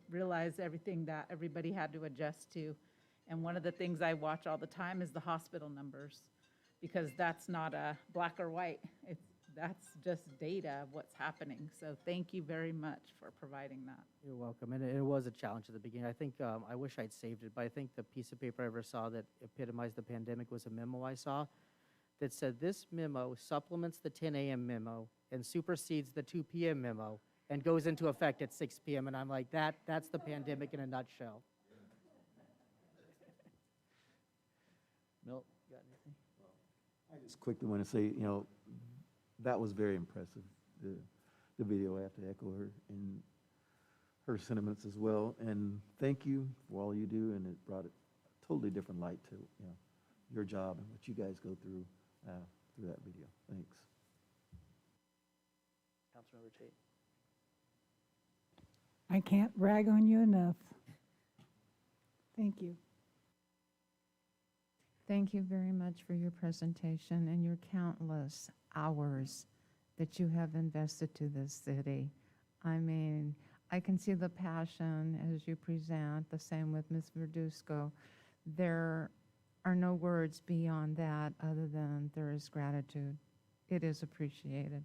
realize everything that everybody had to adjust to. And one of the things I watch all the time is the hospital numbers, because that's not a black or white. that's just data of what's happening. So thank you very much for providing that. You're welcome. And it was a challenge at the beginning. I think, I wish I'd saved it, but I think the piece of paper I ever saw that epitomized the pandemic was a memo I saw that said, this memo supplements the 10 a.m. memo and supersedes the 2 p.m. memo and goes into effect at 6 p.m. And I'm like, that's the pandemic in a nutshell. Milt, got anything? I just quickly want to say, that was very impressive, the video. I have to echo her in her sentiments as well. And thank you for all you do, and it brought a totally different light to, your job and what you guys go through that video. Thanks. Councilmember Tate. I can't brag on you enough. Thank you. Thank you very much for your presentation and your countless hours that you have invested to this city. I mean, I can see the passion as you present, the same with Ms. Verduzco. There are no words beyond that other than there is gratitude. It is appreciated.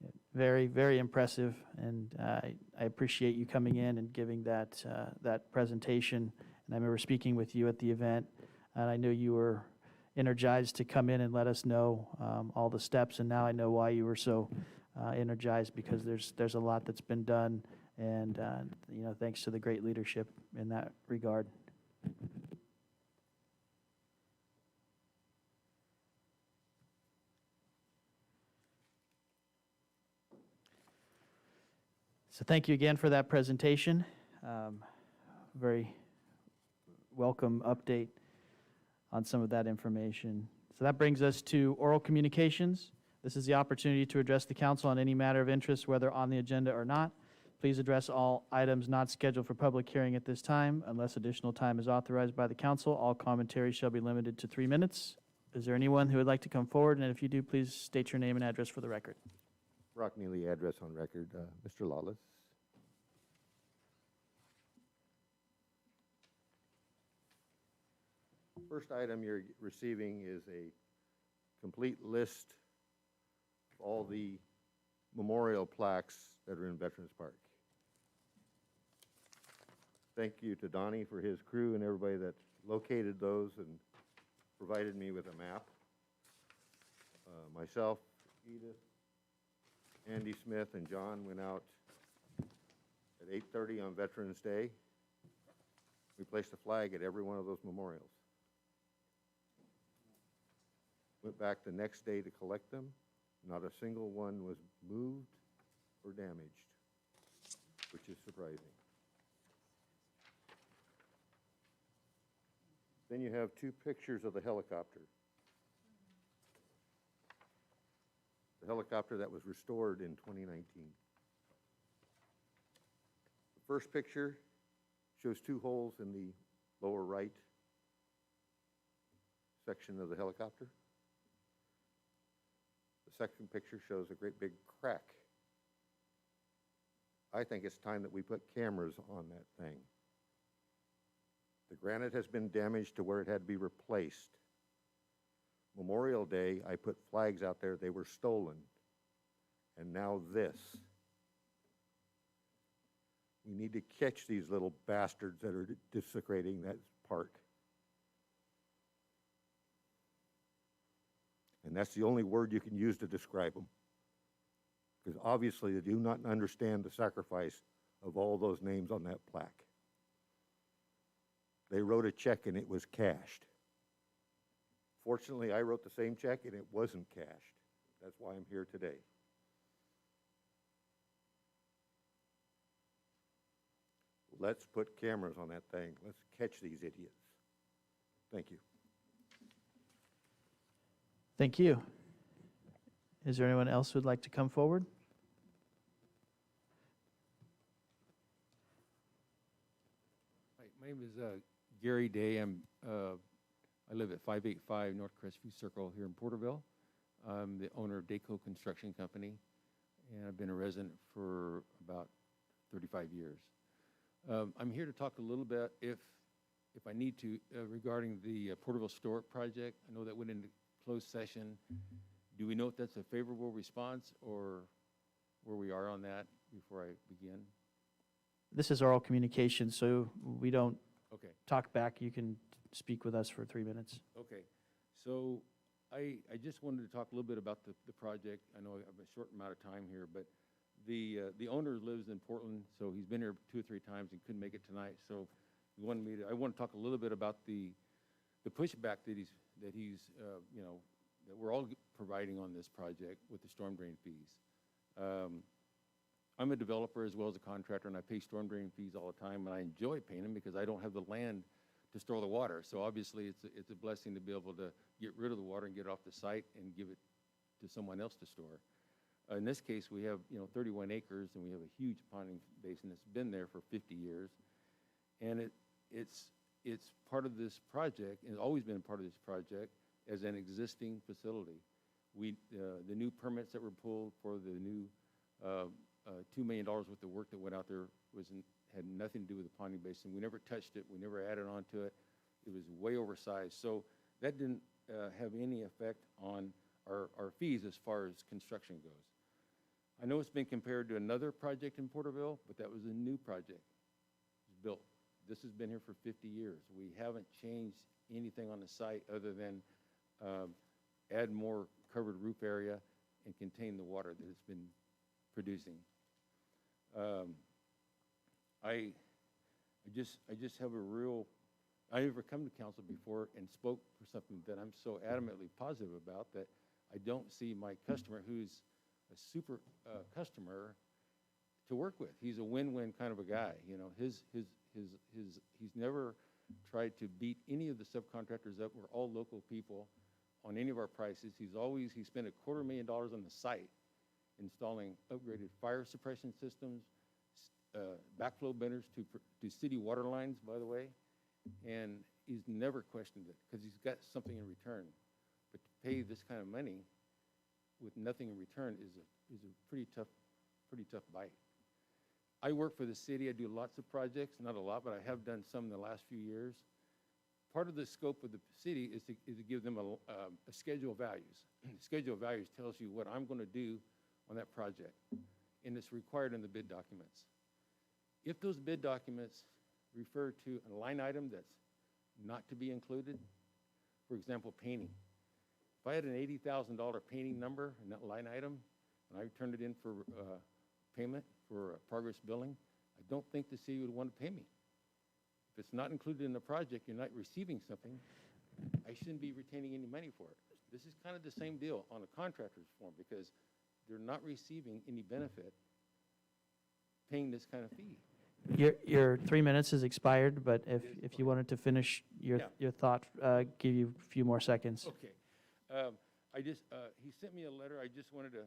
Yeah, very, very impressive, and I appreciate you coming in and giving that presentation. And I remember speaking with you at the event, and I knew you were energized to come in and let us know all the steps. And now I know why you were so energized, because there's a lot that's been done, and thanks to the great leadership in that regard. So thank you again for that presentation. Very welcome update on some of that information. So that brings us to oral communications. This is the opportunity to address the council on any matter of interest, whether on the agenda or not. Please address all items not scheduled for public hearing at this time. Unless additional time is authorized by the council, all commentary shall be limited to 3 minutes. Is there anyone who would like to come forward? And if you do, please state your name and address for the record. Rock Neely, address on record. Mr. Lawless. First item you're receiving is a complete list of all the memorial plaques that are in Veterans Park. Thank you to Donnie for his crew and everybody that located those and provided me with a map. Myself, Edith, Andy Smith, and John went out at 8:30 on Veterans Day. We placed a flag at every one of those memorials. Went back the next day to collect them. Not a single one was moved or damaged, which is surprising. Then you have 2 pictures of the helicopter. The helicopter that was restored in 2019. The first picture shows 2 holes in the lower right section of the helicopter. The second picture shows a great big crack. I think it's time that we put cameras on that thing. The granite has been damaged to where it had to be replaced. Memorial Day, I put flags out there, they were stolen. And now this. We need to catch these little bastards that are desecrating that park. And that's the only word you can use to describe them. Because obviously they do not understand the sacrifice of all those names on that plaque. They wrote a check and it was cashed. Fortunately, I wrote the same check and it wasn't cashed. That's why I'm here today. Let's put cameras on that thing. Let's catch these idiots. Thank you. Thank you. Is there anyone else who would like to come forward? Hi, my name is Gary Day. I live at 585 North Crestview Circle here in Porterville. I'm the owner of Dayco Construction Company, and I've been a resident for about 35 years. I'm here to talk a little bit, if I need to, regarding the Porterville Stork project. I know that went into closed session Do we know if that's a favorable response or where we are on that before I begin? This is oral communication, so we don't Okay. talk back. You can speak with us for 3 minutes. Okay, so I just wanted to talk a little bit about the project. I know I have a short amount of time here, but the owner lives in Portland, so he's been here 2 or 3 times and couldn't make it tonight. So I want to talk a little bit about the pushback that that we're all providing on this project with the storm drain fees. I'm a developer as well as a contractor, and I pay storm drain fees all the time, and I enjoy paying them because I don't have the land to store the water. So obviously, it's a blessing to be able to get rid of the water and get it off the site and give it to someone else to store. In this case, we have 31 acres, and we have a huge ponding basin that's been there for 50 years, and it's part of this project, and it's always been part of this project as an existing facility. The new permits that were pulled for the new $2 million worth of work that went out there had nothing to do with the ponding basin. We never touched it. We never added on to it. It was way oversized. So that didn't have any effect on our fees as far as construction goes. I know it's been compared to another project in Porterville, but that was a new project. It was built. This has been here for 50 years. We haven't changed anything on the site other than add more covered roof area and contain the water that it's been producing. I just have I never come to council before and spoke for something that I'm so adamantly positive about that I don't see my customer, who's a super customer, to work with. He's a win-win kind of a guy. He's never tried to beat any of the subcontractors up. We're all local people on any of our prices. He spent $250,000 on the site installing upgraded fire suppression systems, backflow benders to city water lines, by the way, and he's never questioned it because he's got something in return. But to pay this kind of money with nothing in return is a pretty tough bite. I work for the city. I do lots of projects, not a lot, but I have done some in the last few years. Part of the scope of the city is to give them a schedule of values. The schedule of values tells you what I'm going to do on that project, and it's required in the bid documents. If those bid documents refer to a line item that's not to be included, for example, painting. If I had an $80,000 painting number in that line item, and I turned it in for payment for progress billing, I don't think the city would want to pay me. If it's not included in the project, you're not receiving something, I shouldn't be retaining any money for it. This is kind of the same deal on a contractor's form because they're not receiving any benefit paying this kind of fee. Your 3 minutes has expired, but if you wanted to finish your thought, give you a few more seconds. Okay. He sent me a letter. I just wanted to,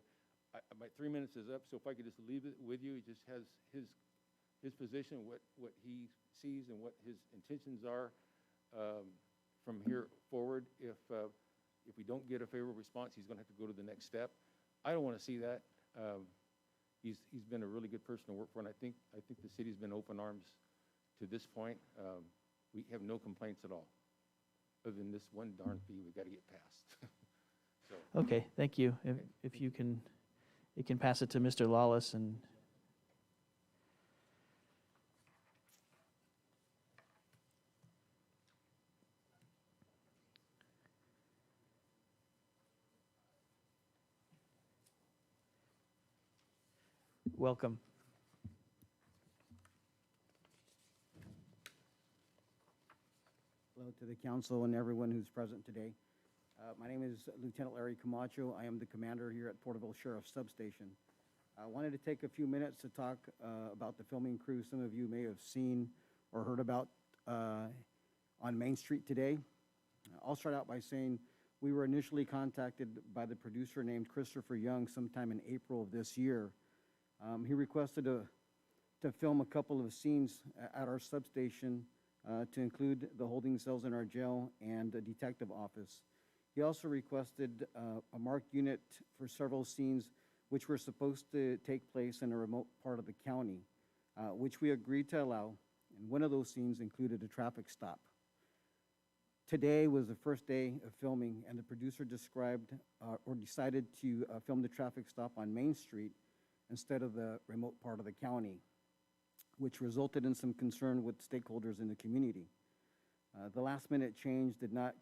my 3 minutes is up, so if I could just leave it with you. He just has his position, what he sees and what his intentions are from here forward. If we don't get a favorable response, he's going to have to go to the next step. I don't want to see that. He's been a really good person to work for, and I think the city's been open arms to this point. We have no complaints at all, other than this one darn fee we got to get passed. So. Okay, thank you. If you can pass it to Mr. Lawless and. Welcome. Hello to the council and everyone who's present today. My name is Lieutenant Larry Camacho. I am the commander here at Porterville Sheriff's Substation. I wanted to take a few minutes to talk about the filming crew some of you may have seen or heard about on Main Street today. I'll start out by saying we were initially contacted by the producer named Christopher Young sometime in April of this year. He requested to film a couple of scenes at our substation to include the holding cells in our jail and a detective office. He also requested a marked unit for several scenes which were supposed to take place in a remote part of the county, which we agreed to allow, and one of those scenes included a traffic stop. Today was the first day of filming, and the producer described or decided to film the traffic stop on Main Street instead of the remote part of the county, which resulted in some concern with stakeholders in the community. The last-minute change did not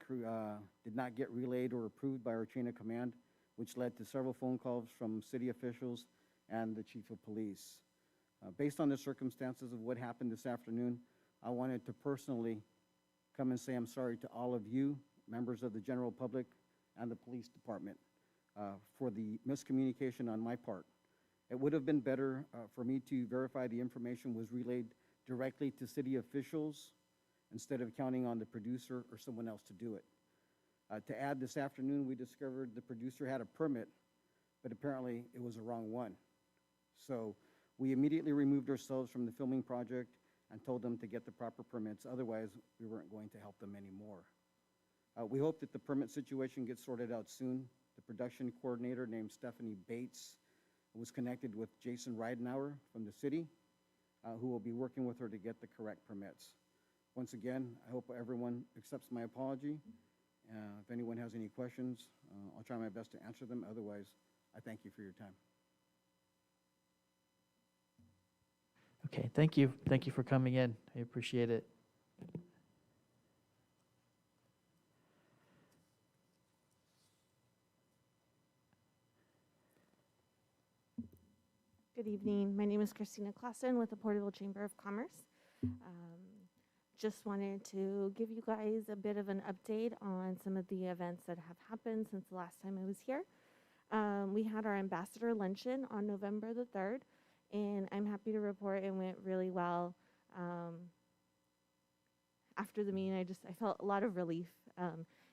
get relayed or approved by our chain of command, which led to several phone calls from city officials and the chief of police. Based on the circumstances of what happened this afternoon, I wanted to personally come and say I'm sorry to all of you, members of the general public and the police department, for the miscommunication on my part. It would have been better for me to verify the information was relayed directly to city officials instead of counting on the producer or someone else to do it. To add, this afternoon we discovered the producer had a permit, but apparently it was the wrong one. So we immediately removed ourselves from the filming project and told them to get the proper permits. Otherwise, we weren't going to help them anymore. We hope that the permit situation gets sorted out soon. The production coordinator named Stephanie Bates was connected with Jason Ridenauer from the city, who will be working with her to get the correct permits. Once again, I hope everyone accepts my apology. If anyone has any questions, I'll try my best to answer them. Otherwise, I thank you for your time. Okay, thank you. Thank you for coming in. I appreciate it. Good evening. My name is Christina Clausen with the Porterville Chamber of Commerce. Just wanted to give you guys a bit of an update on some of the events that have happened since the last time I was here. We had our ambassador luncheon on November the 3rd, and I'm happy to report it went really well. After the meeting, I felt a lot of relief.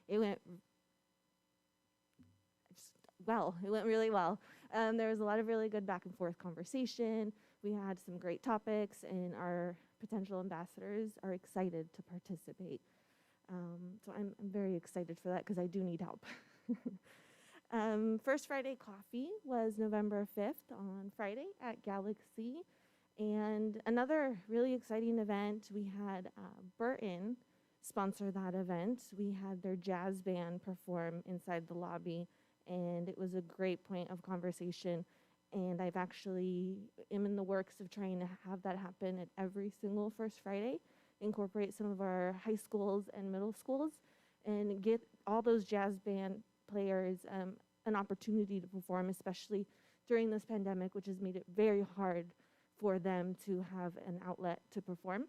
It went really well. There was a lot of really good back and forth conversation. We had some great topics, and our potential ambassadors are excited to participate. So I'm very excited for that because I do need help. First Friday Coffee was November 5th on Friday at Galaxy. And another really exciting event, we had Burton sponsor that event. We had their jazz band perform inside the lobby, and it was a great point of conversation. And I've actually am in the works of trying to have that happen at every single First Friday, incorporate some of our high schools and middle schools, and get all those jazz band players an opportunity to perform, especially during this pandemic, which has made it very hard for them to have an outlet to perform.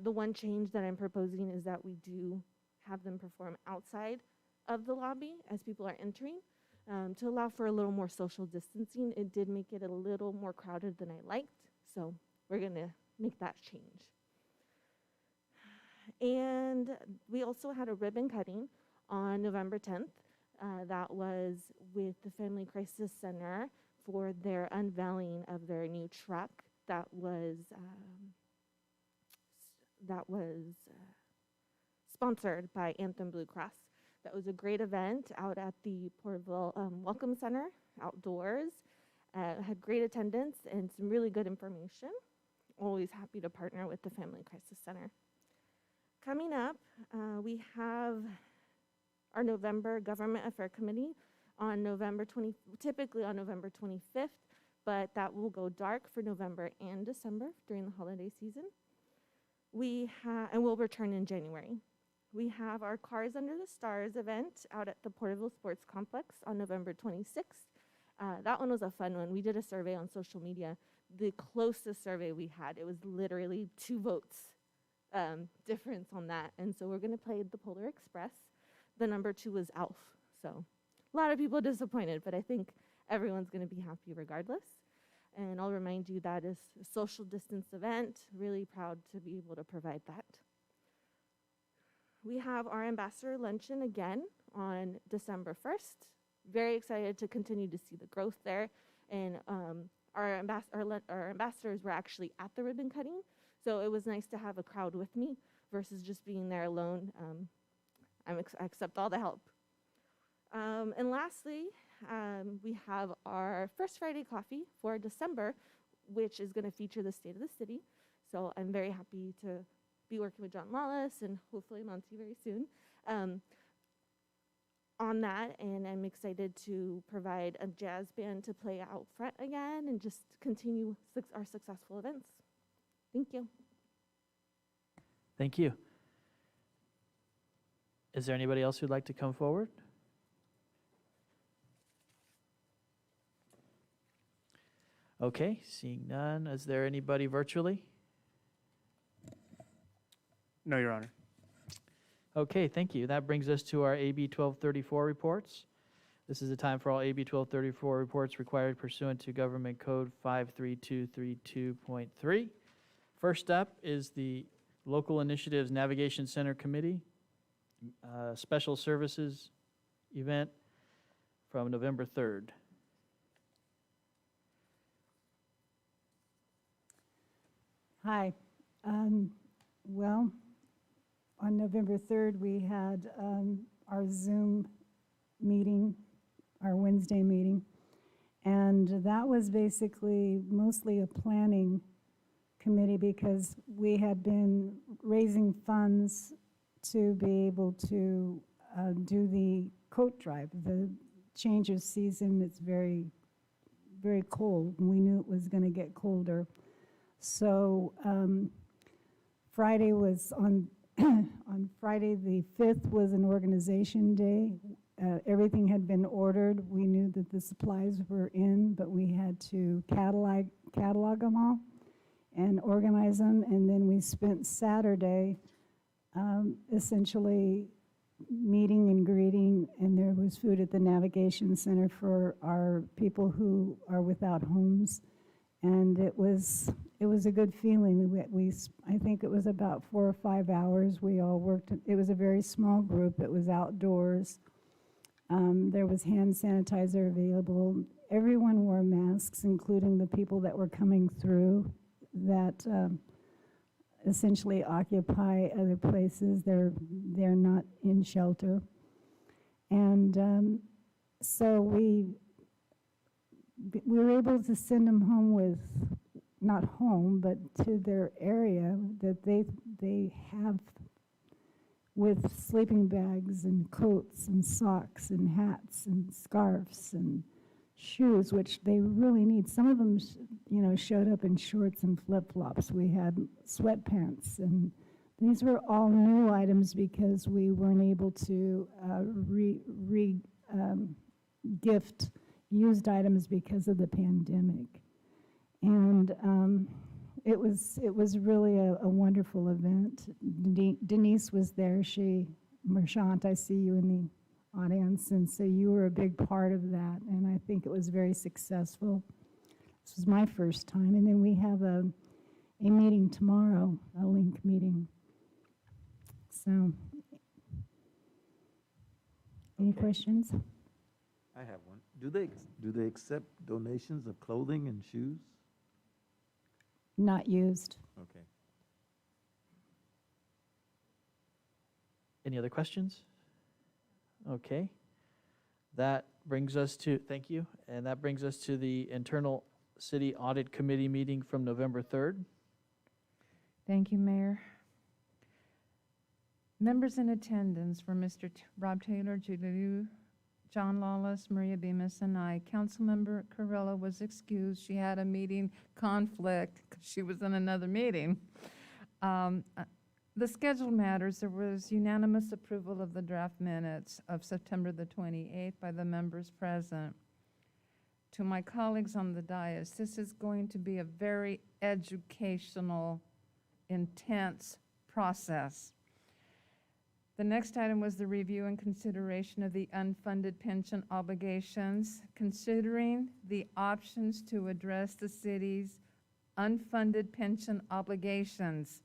The one change that I'm proposing is that we do have them perform outside of the lobby as people are entering, to allow for a little more social distancing. It did make it a little more crowded than I liked, so we're gonna make that change. And we also had a ribbon cutting on November 10th. That was with the Family Crisis Center for their unveiling of their new truck that was sponsored by Anthem Blue Cross. That was a great event out at the Porterville Welcome Center, outdoors. Had great attendance and some really good information. Always happy to partner with the Family Crisis Center. Coming up, we have our November Government Affair Committee on typically on November 25th, but that will go dark for November and December during the holiday season. And we'll return in January. We have our Cars Under the Stars event out at the Porterville Sports Complex on November 26th. That one was a fun one. We did a survey on social media. The closest survey we had, it was literally 2 votes difference on that. And so we're gonna play the Polar Express. The number 2 was Alf. So a lot of people disappointed, but I think everyone's gonna be happy regardless. And I'll remind you that is a social distance event. Really proud to be able to provide that. We have our ambassador luncheon again on December 1st. Very excited to continue to see the growth there. And our ambassadors were actually at the ribbon cutting, so it was nice to have a crowd with me versus just being there alone. I accept all the help. And lastly, we have our First Friday Coffee for December, which is going to feature the State of the City. So I'm very happy to be working with John Lawless and hopefully Monty very soon on that, and I'm excited to provide a jazz band to play out front again and just continue our successful events. Thank you. Thank you. Is there anybody else who'd like to come forward? Okay, seeing none. Is there anybody virtually? No, Your Honor. Okay, thank you. That brings us to our AB 1234 reports. This is the time for all AB 1234 reports required pursuant to Government Code 53232.3. First up is the Local Initiatives Navigation Center Committee Special Services event from November 3rd. Hi. Well, on November 3rd, we had our Zoom meeting, our Wednesday meeting, and that was basically mostly a planning committee because we had been raising funds to be able to do the coat drive. The change of season, it's very, very cold, and we knew it was going to get colder. So Friday was on Friday the 5th was an organization day. Everything had been ordered. We knew that the supplies were in, but we had to catalog them all and organize them. And then we spent Saturday essentially meeting and greeting, and there was food at the Navigation Center for our people who are without homes. And it was a good feeling. I think it was about 4 or 5 hours. We all worked. It was a very small group. It was outdoors. There was hand sanitizer available. Everyone wore masks, including the people that were coming through that essentially occupy other places. They're not in shelter. And so we were able to send them home with, not home, but to their area that they have with sleeping bags and coats and socks and hats and scarves and shoes, which they really need. Some of them, showed up in shorts and flip-flops. We had sweatpants, and these were all new items because we weren't able to gift used items because of the pandemic. And it was really a wonderful event. Denise was there. Merchant, I see you in the audience, and so you were a big part of that, and I think it was very successful. This was my first time, and then we have a meeting tomorrow, a link meeting. So, any questions? I have one. Do they accept donations of clothing and shoes? Not used. Okay. Any other questions? Okay. That brings us to, thank you, and that brings us to the Internal City Audit Committee meeting from November 3rd. Thank you, Mayor. Members in attendance were Mr. Rob Taylor, Julie Liu, John Lawless, Maria Bemis, and I. Councilmember Carrillo was excused. She had a meeting conflict because she was in another meeting. The scheduled matters, there was unanimous approval of the draft minutes of September the 28th by the members present. To my colleagues on the dais, this is going to be a very educational, intense process. The next item was the review and consideration of the unfunded pension obligations, considering the options to address the city's unfunded pension obligations.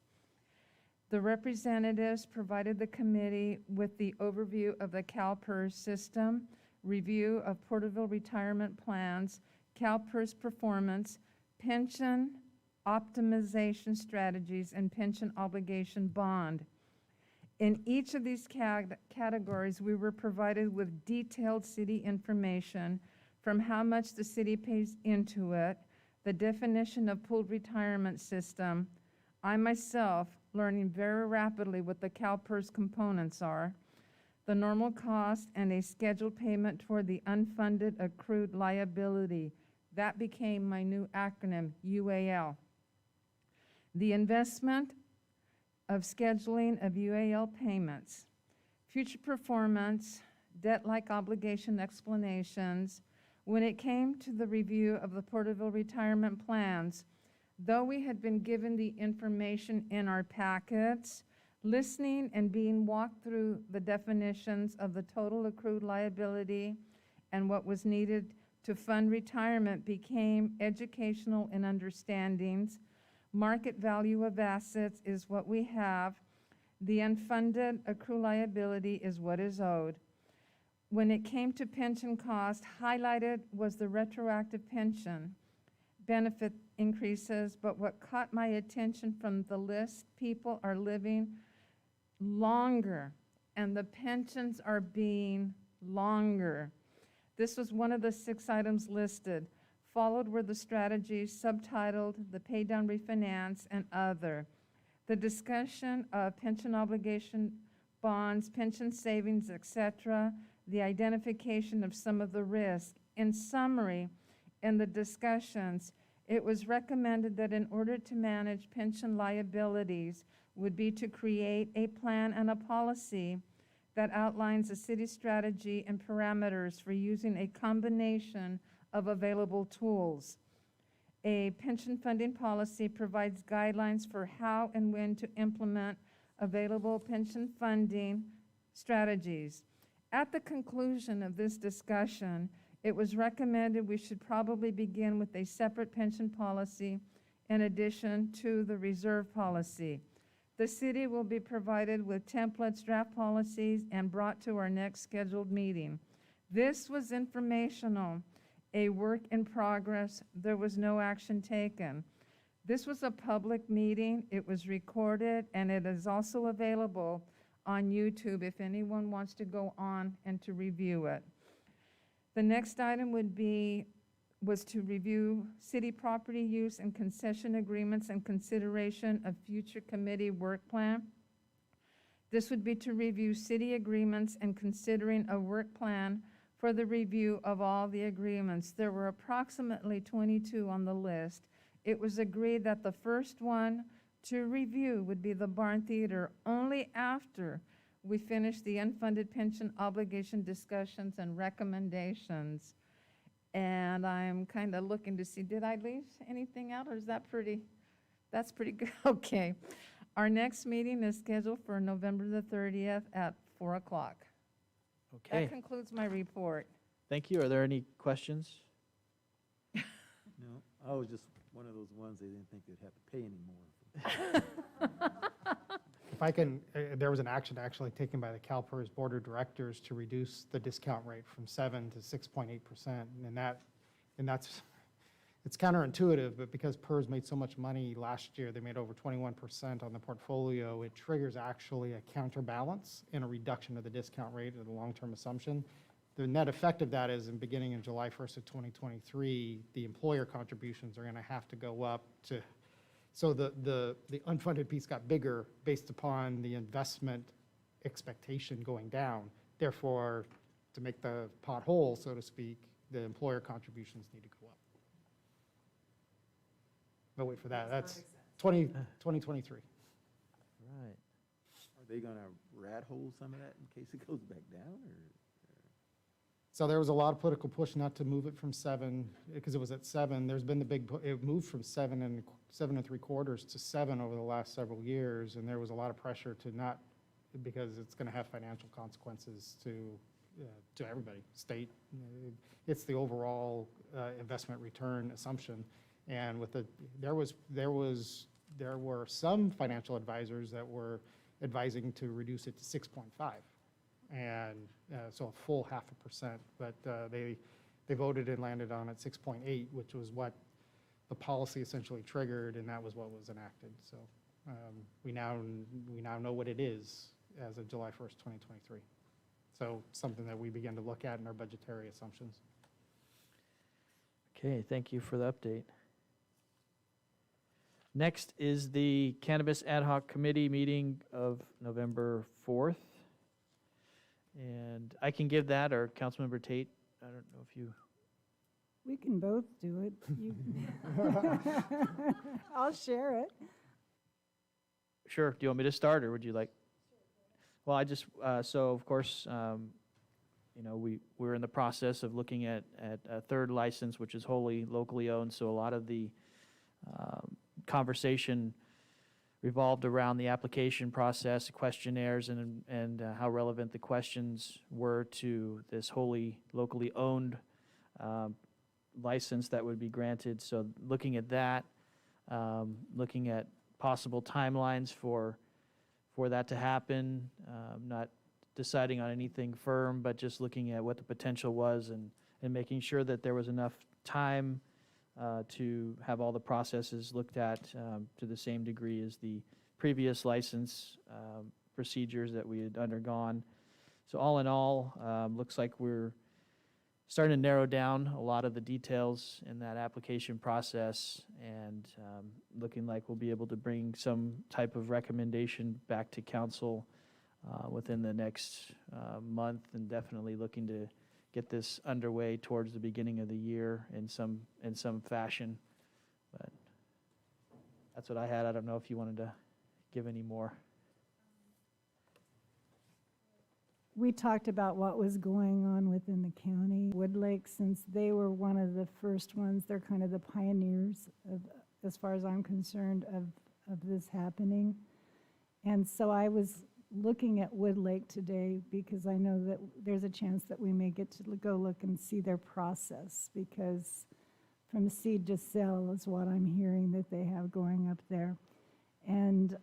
The representatives provided the committee with the overview of the CalPERS system, review of Porterville retirement plans, CalPERS performance, pension optimization strategies, and pension obligation bond. In each of these categories, we were provided with detailed city information from how much the city pays into it, the definition of pooled retirement system. I myself, learning very rapidly what the CalPERS components are, the normal cost, and a scheduled payment toward the unfunded accrued liability. That became my new acronym, UAL. The investment of scheduling of UAL payments, future performance, debt-like obligation explanations. When it came to the review of the Porterville retirement plans, though we had been given the information in our packets, listening and being walked through the definitions of the total accrued liability and what was needed to fund retirement became educational in understandings. Market value of assets is what we have. The unfunded accrued liability is what is owed. When it came to pension cost, highlighted was the retroactive pension benefit increases, but what caught my attention from the list, people are living longer, and the pensions are being longer. This was one of the 6 items listed. Followed were the strategies subtitled the pay down refinance and other. The discussion of pension obligation bonds, pension savings, etc., the identification of some of the risks. In summary, in the discussions, it was recommended that in order to manage pension liabilities would be to create a plan and a policy that outlines a city strategy and parameters for using a combination of available tools. A pension funding policy provides guidelines for how and when to implement available pension funding strategies. At the conclusion of this discussion, it was recommended we should probably begin with a separate pension policy in addition to the reserve policy. The city will be provided with templates, draft policies, and brought to our next scheduled meeting. This was informational, a work in progress. There was no action taken. This was a public meeting. It was recorded, and it is also available on YouTube if anyone wants to go on and to review it. The next item was to review city property use and concession agreements and consideration of future committee work plan. This would be to review city agreements and considering a work plan for the review of all the agreements. There were approximately 22 on the list. It was agreed that the first one to review would be the Barn Theater only after we finish the unfunded pension obligation discussions and recommendations. And I'm kind of looking to see, did I leave anything out, or is that that's pretty good? Okay. Our next meeting is scheduled for November the 30th at 4 o'clock. Okay, That concludes my report. thank you. Are there any questions? No, I was just one of those ones they didn't think they'd have to pay anymore. If I can, there was an action actually taken by the CalPERS Board of Directors to reduce the discount rate from 7 to 6.8%. And that's, it's counterintuitive, but because PERS made so much money last year, they made over 21% on the portfolio, it triggers actually a counterbalance in a reduction of the discount rate of the long-term assumption. The net effect of that is beginning in July 1st of 2023, the employer contributions are going to have to go up to, so the unfunded piece got bigger based upon the investment expectation going down. Therefore, to make the pot whole, so to speak, the employer contributions need to go up. But wait for that. That's 2023. Right. Are they gonna rat hole some of that in case it goes back down, or? So there was a lot of political push not to move it from 7, because it was at 7. There's been the big, it moved from 7 3/4 to 7 over the last several years, and there was a lot of pressure to not, because it's going to have financial consequences to everybody, state. It's the overall investment return assumption, and with there were some financial advisors that were advising to reduce it to 6.5. And so a full 0.5%, but they voted and landed on at 6.8, which was what the policy essentially triggered, and that was what was enacted. So we now know what it is as of July 1st, 2023. So something that we begin to look at in our budgetary assumptions. Okay, thank you for the update. Next is the Cannabis Ad Hoc Committee meeting of November 4th. And I can give that, or Councilmember Tate, I don't know if you, We can both do it. You- I'll share it. sure, do you want me to start, or would you like? Well, I just, so of course, you know, we're in the process of looking at a third license, which is wholly locally owned, so a lot of the conversation revolved around the application process, questionnaires, and how relevant the questions were to this wholly locally owned license that would be granted. So looking at that, looking at possible timelines for that to happen, not deciding on anything firm, but just looking at what the potential was and making sure that there was enough time to have all the processes looked at to the same degree as the previous license procedures that we had undergone. So all in all, looks like we're starting to narrow down a lot of the details in that application process, and looking like we'll be able to bring some type of recommendation back to council within the next month, and definitely looking to get this underway towards the beginning of the year in some fashion. But that's what I had. I don't know if you wanted to give any more. We talked about what was going on within the county. Woodlake, since they were one of the first ones, they're kind of the pioneers of, as far as I'm concerned, of this happening. And so I was looking at Woodlake today because I know that there's a chance that we may get to go look and see their process, because from seed to sell is what I'm hearing that they have going up there. And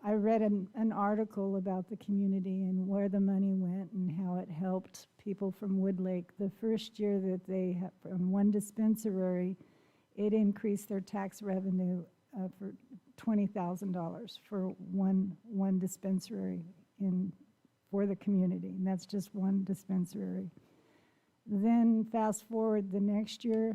I read an article about the community and where the money went and how it helped people from Woodlake. The first year that they had from one dispensary, it increased their tax revenue for $20,000 for one dispensary for the community, and that's just one dispensary. Then fast forward the next year,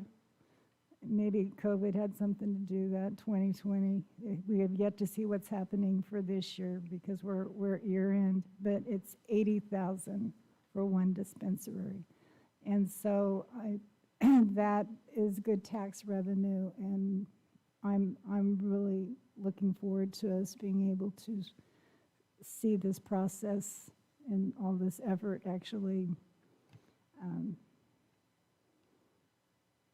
maybe COVID had something to do that, 2020. We have yet to see what's happening for this year because we're year end, but it's $80,000 for one dispensary. And so that is good tax revenue, and I'm really looking forward to us being able to see this process and all this effort actually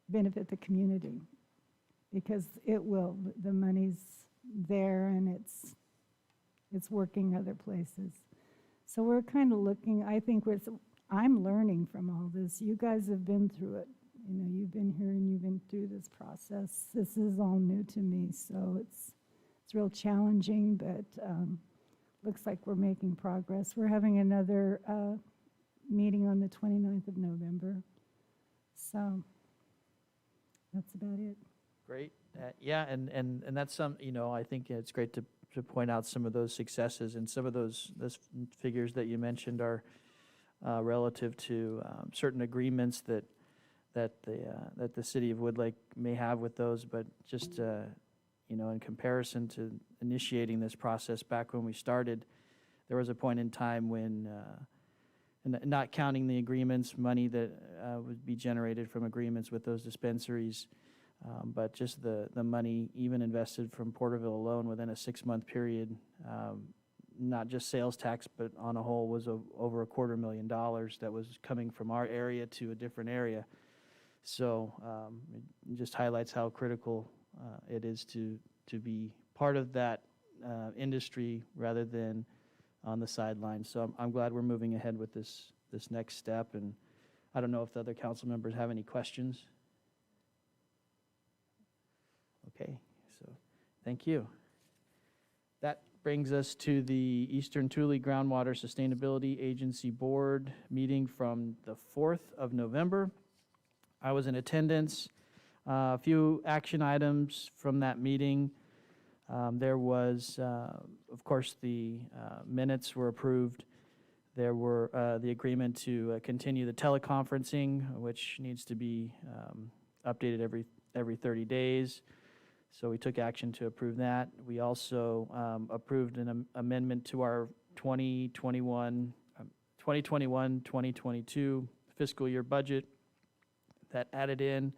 benefit the community, because it will. The money's there and it's working other places. So we're kind of looking, I think I'm learning from all this. You guys have been through it. You know, you've been here and you've been through this process. This is all new to me, so it's real challenging, but looks like we're making progress. We're having another meeting on the 29th of November. So that's about it. Great. Yeah, and that's some, you know, I think it's great to point out some of those successes, and some of those figures that you mentioned are relative to certain agreements that the city of Woodlake may have with those, but just you know, in comparison to initiating this process back when we started, there was a point in time when, and not counting the agreements, money that would be generated from agreements with those dispensaries, but just the money even invested from Porterville alone within a 6-month period, not just sales tax, but on a whole was over $250,000 that was coming from our area to a different area. So it just highlights how critical it is to be part of that industry rather than on the sidelines. So I'm glad we're moving ahead with this next step, and I don't know if the other council members have any questions. Okay, so thank you. That brings us to the Eastern Tule Groundwater Sustainability Agency Board meeting from the 4th of November. I was in attendance. A few action items from that meeting. There was, of course, the minutes were approved. There were the agreement to continue the teleconferencing, which needs to be updated every 30 days. So we took action to approve that. We also approved an amendment to our 2021 2021-2022 fiscal year budget that added in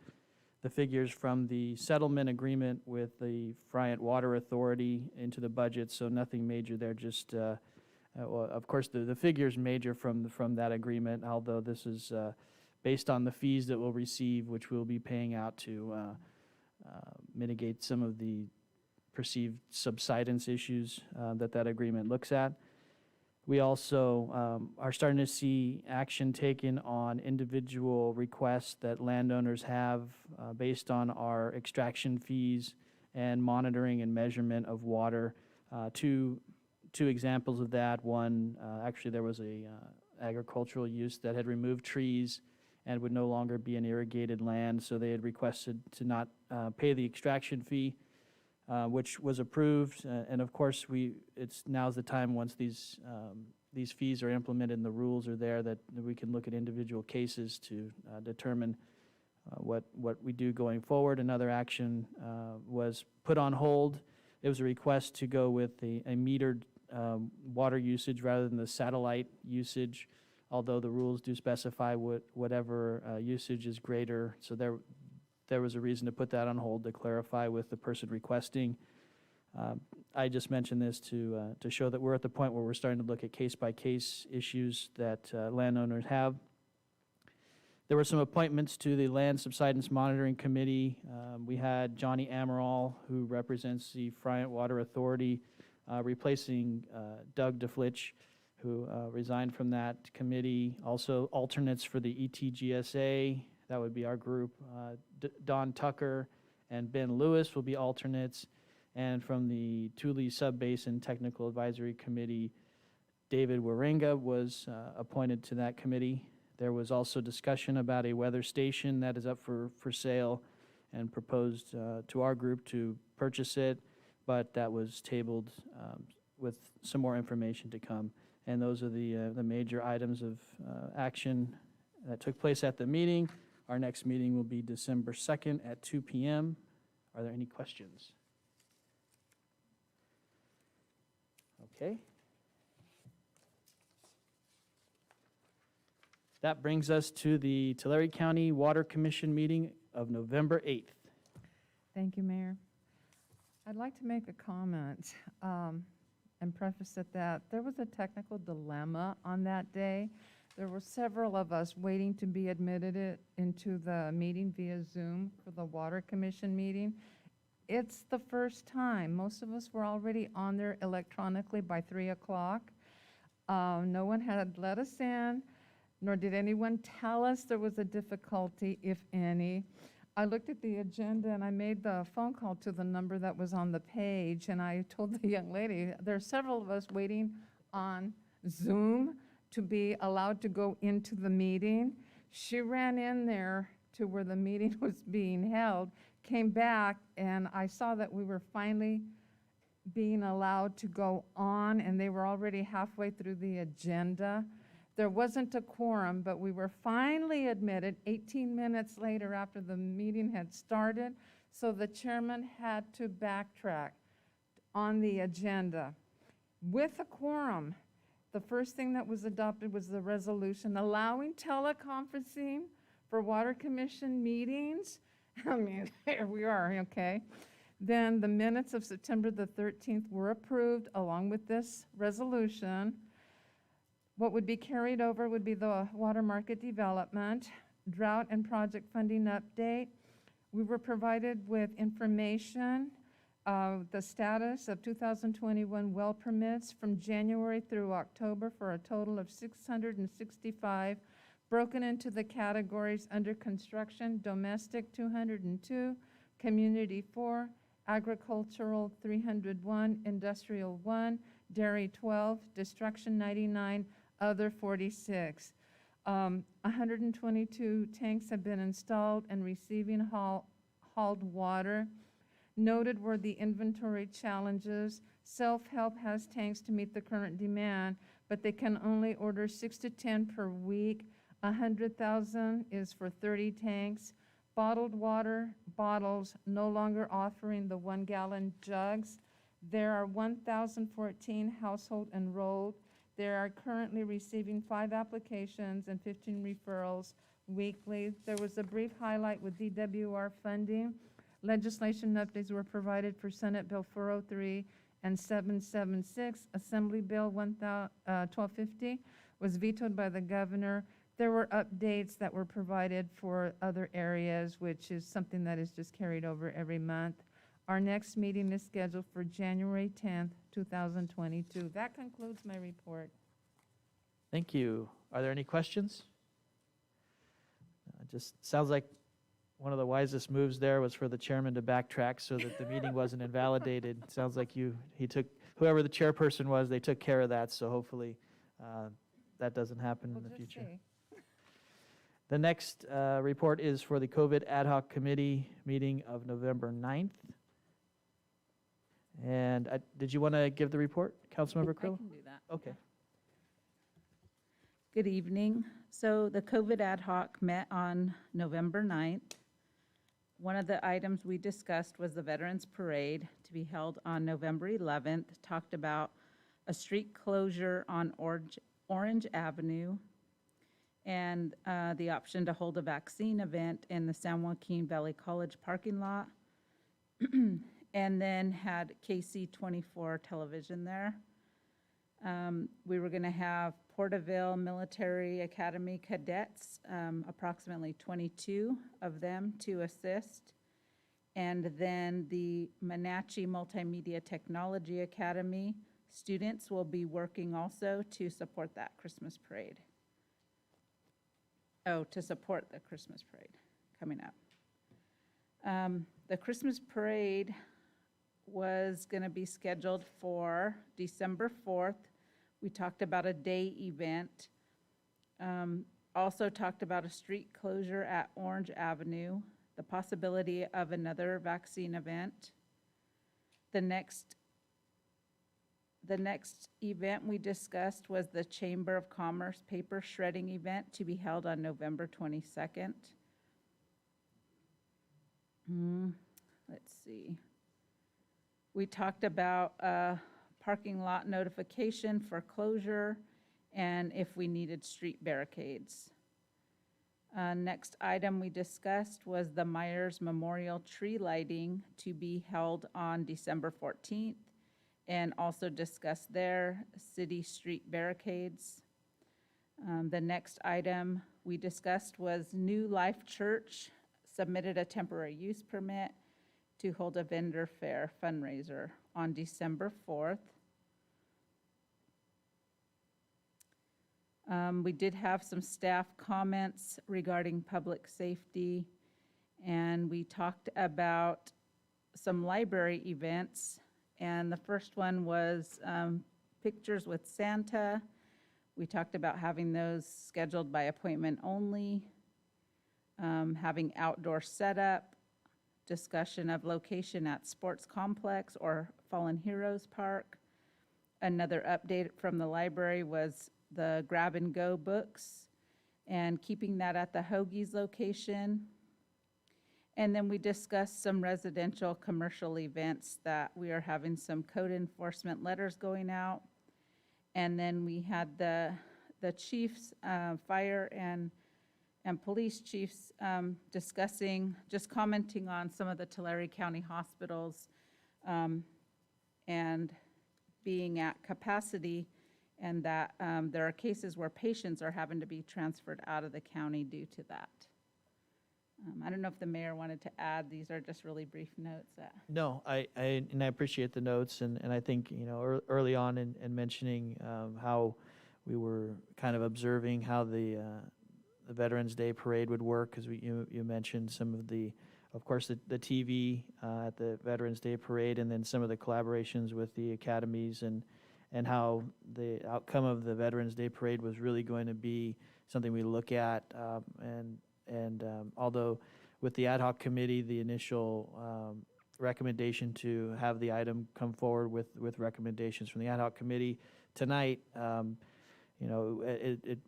the figures from the settlement agreement with the Friant Water Authority into the budget, so nothing major there, just, well, of course, the figures major from that agreement, although this is based on the fees that we'll receive, which we'll be paying out to mitigate some of the perceived subsidence issues that agreement looks at. We also are starting to see action taken on individual requests that landowners have based on our extraction fees and monitoring and measurement of water. Two examples of that. One, actually there was a agricultural use that had removed trees and would no longer be an irrigated land, so they had requested to not pay the extraction fee, which was approved. And of course, now's the time, once these fees are implemented and the rules are there, that we can look at individual cases to determine what we do going forward. Another action was put on hold. It was a request to go with a metered water usage rather than the satellite usage, although the rules do specify whatever usage is greater. So there was a reason to put that on hold, to clarify with the person requesting. I just mentioned this to show that we're at the point where we're starting to look at case-by-case issues that landowners have. There were some appointments to the Land Subsidence Monitoring Committee. We had Johnny Amaral, who represents the Friant Water Authority, replacing Doug DeFlitch, who resigned from that committee. Also alternates for the ETGSA, that would be our group. Don Tucker and Ben Lewis will be alternates. And from the Tule Sub-Basin Technical Advisory Committee, David Waringa was appointed to that committee. There was also discussion about a weather station that is up for sale, and proposed to our group to purchase it, but that was tabled with some more information to come. And those are the major items of action that took place at the meeting. Our next meeting will be December 2nd at 2 p.m. Are there any questions? Okay. That brings us to the Tulare County Water Commission meeting of November 8th. Thank you, Mayor. I'd like to make a comment and preface it that there was a technical dilemma on that day. There were several of us waiting to be admitted into the meeting via Zoom for the Water Commission meeting. It's the first time. Most of us were already on there electronically by 3 o'clock. No one had let us in, nor did anyone tell us there was a difficulty, if any. I looked at the agenda and I made the phone call to the number that was on the page, and I told the young lady, there are several of us waiting on Zoom to be allowed to go into the meeting. She ran in there to where the meeting was being held, came back, and I saw that we were finally being allowed to go on, and they were already halfway through the agenda. There wasn't a quorum, but we were finally admitted 18 minutes later after the meeting had started, so the chairman had to backtrack on the agenda. With a quorum, the first thing that was adopted was the resolution allowing teleconferencing for Water Commission meetings. I mean, here we are, okay? Then the minutes of September the 13th were approved along with this resolution. What would be carried over would be the water market development, drought and project funding update. We were provided with information of the status of 2021 well permits from January through October for a total of 665, broken into the categories under construction: domestic 202, community 4, agricultural 301, industrial 1, dairy 12, destruction 99, other 46. 122 tanks have been installed and receiving hauled water. Noted were the inventory challenges. Self-help has tanks to meet the current demand, but they can only order 6 to 10 per week. 100,000 is for 30 tanks. Bottled water bottles no longer offering the 1-gallon jugs. There are 1,014 household enrolled. They are currently receiving 5 applications and 15 referrals weekly. There was a brief highlight with DWR funding. Legislation updates were provided for Senate Bill 403 and 776. Assembly Bill 1250 was vetoed by the governor. There were updates that were provided for other areas, which is something that is just carried over every month. Our next meeting is scheduled for January 10th, 2022. That concludes my report. Thank you. Are there any questions? Just sounds like one of the wisest moves there was for the chairman to backtrack so that the meeting wasn't invalidated. Sounds like whoever the chairperson was, they took care of that, so hopefully that doesn't happen in the future. The next report is for the COVID Ad Hoc Committee meeting of November 9th. And did you want to give the report, Councilmember Krill? I can do that. Okay. Good evening. So the COVID ad hoc met on November 9th. One of the items we discussed was the Veterans Parade to be held on November 11th. Talked about a street closure on Orange Avenue and the option to hold a vaccine event in the San Joaquin Valley College parking lot. And then had KC24 television there. We were going to have Porterville Military Academy cadets, approximately 22 of them to assist. And then the Menachie Multimedia Technology Academy students will be working also to support that Christmas parade. Oh, to support the Christmas parade coming up. The Christmas parade was going to be scheduled for December 4th. We talked about a day event. Also talked about a street closure at Orange Avenue, the possibility of another vaccine event. The next event we discussed was the Chamber of Commerce paper shredding event to be held on November 22nd. Let's see. We talked about parking lot notification for closure and if we needed street barricades. Next item we discussed was the Myers Memorial tree lighting to be held on December 14th and also discussed there city street barricades. The next item we discussed was New Life Church submitted a temporary use permit to hold a vendor fair fundraiser on December 4th. We did have some staff comments regarding public safety, and we talked about some library events. And the first one was Pictures with Santa. We talked about having those scheduled by appointment only, having outdoor setup, discussion of location at Sports Complex or Fallen Heroes Park. Another update from the library was the grab and go books and keeping that at the Hoagie's location. And then we discussed some residential commercial events that we are having some code enforcement letters going out. And then we had the chiefs, fire and police chiefs discussing, just commenting on some of the Tulare County hospitals and being at capacity, and that there are cases where patients are having to be transferred out of the county due to that. I don't know if the mayor wanted to add, these are just really brief notes. No, I appreciate the notes, and I think, early on in mentioning how we were kind of observing how the Veterans Day Parade would work, because you mentioned some of of course, the TV at the Veterans Day Parade, and then some of the collaborations with the academies, and how the outcome of the Veterans Day Parade was really going to be something we look at. And although with the ad hoc committee, the initial recommendation to have the item come forward with recommendations from the ad hoc committee tonight,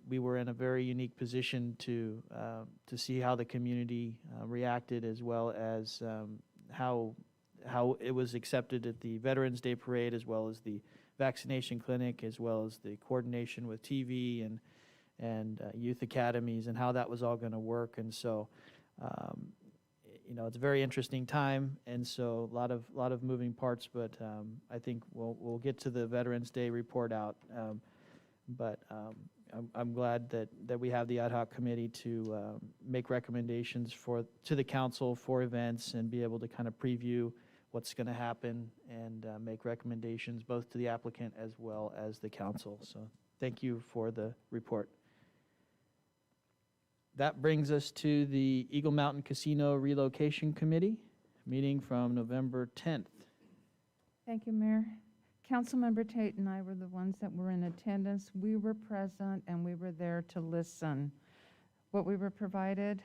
we were in a very unique position to see how the community reacted, as well as how how it was accepted at the Veterans Day Parade, as well as the vaccination clinic, as well as the coordination with TV and youth academies, and how that was all going to work. And so, it's a very interesting time, and so a lot of moving parts. But I think we'll get to the Veterans Day report out. I'm glad that we have the ad hoc committee to make recommendations to the council for events and be able to kind of preview what's going to happen and make recommendations both to the applicant as well as the council. So thank you for the report. That brings us to the Eagle Mountain Casino Relocation Committee, meeting from November 10th. Thank you, Mayor. Councilmember Tate and I were the ones that were in attendance. We were present and we were there to listen. What we were provided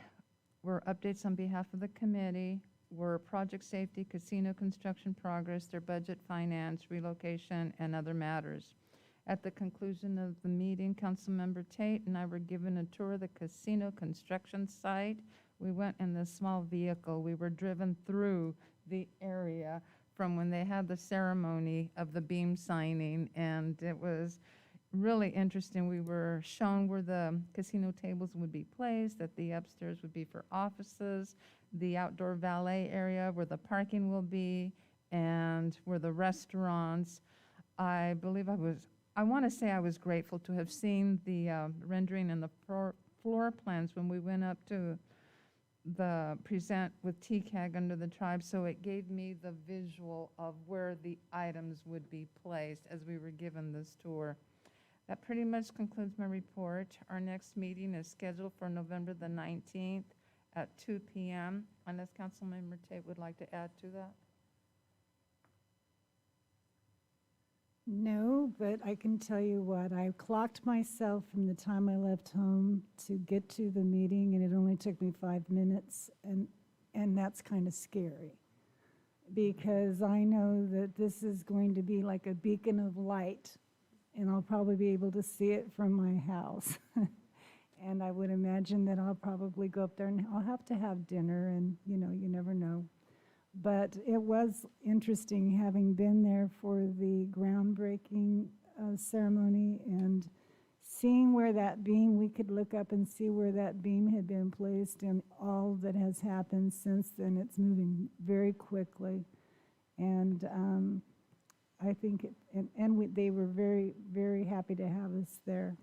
were updates on behalf of the committee, were project safety, casino construction progress, their budget, finance, relocation, and other matters. At the conclusion of the meeting, Councilmember Tate and I were given a tour of the casino construction site. We went in this small vehicle. We were driven through the area from when they had the ceremony of the beam signing, and it was really interesting. We were shown where the casino tables would be placed, that the upstairs would be for offices, the outdoor valet area where the parking will be, and where the restaurants. I want to say I was grateful to have seen the rendering and the floor plans when we went up to the present with TCAG under the tribe, so it gave me the visual of where the items would be placed as we were given this tour. That pretty much concludes my report. Our next meeting is scheduled for November the 19th at 2 p.m. Unless Councilmember Tate would like to add to that. No, but I can tell you what, I clocked myself from the time I left home to get to the meeting, and it only took me 5 minutes, and that's kind of scary, because I know that this is going to be like a beacon of light, and I'll probably be able to see it from my house. And I would imagine that I'll probably go up there and I'll have to have dinner, and you never know. But it was interesting having been there for the groundbreaking ceremony and seeing where that beam, we could look up and see where that beam had been placed and all that has happened since then. It's moving very quickly. And I think, they were very, very happy to have us there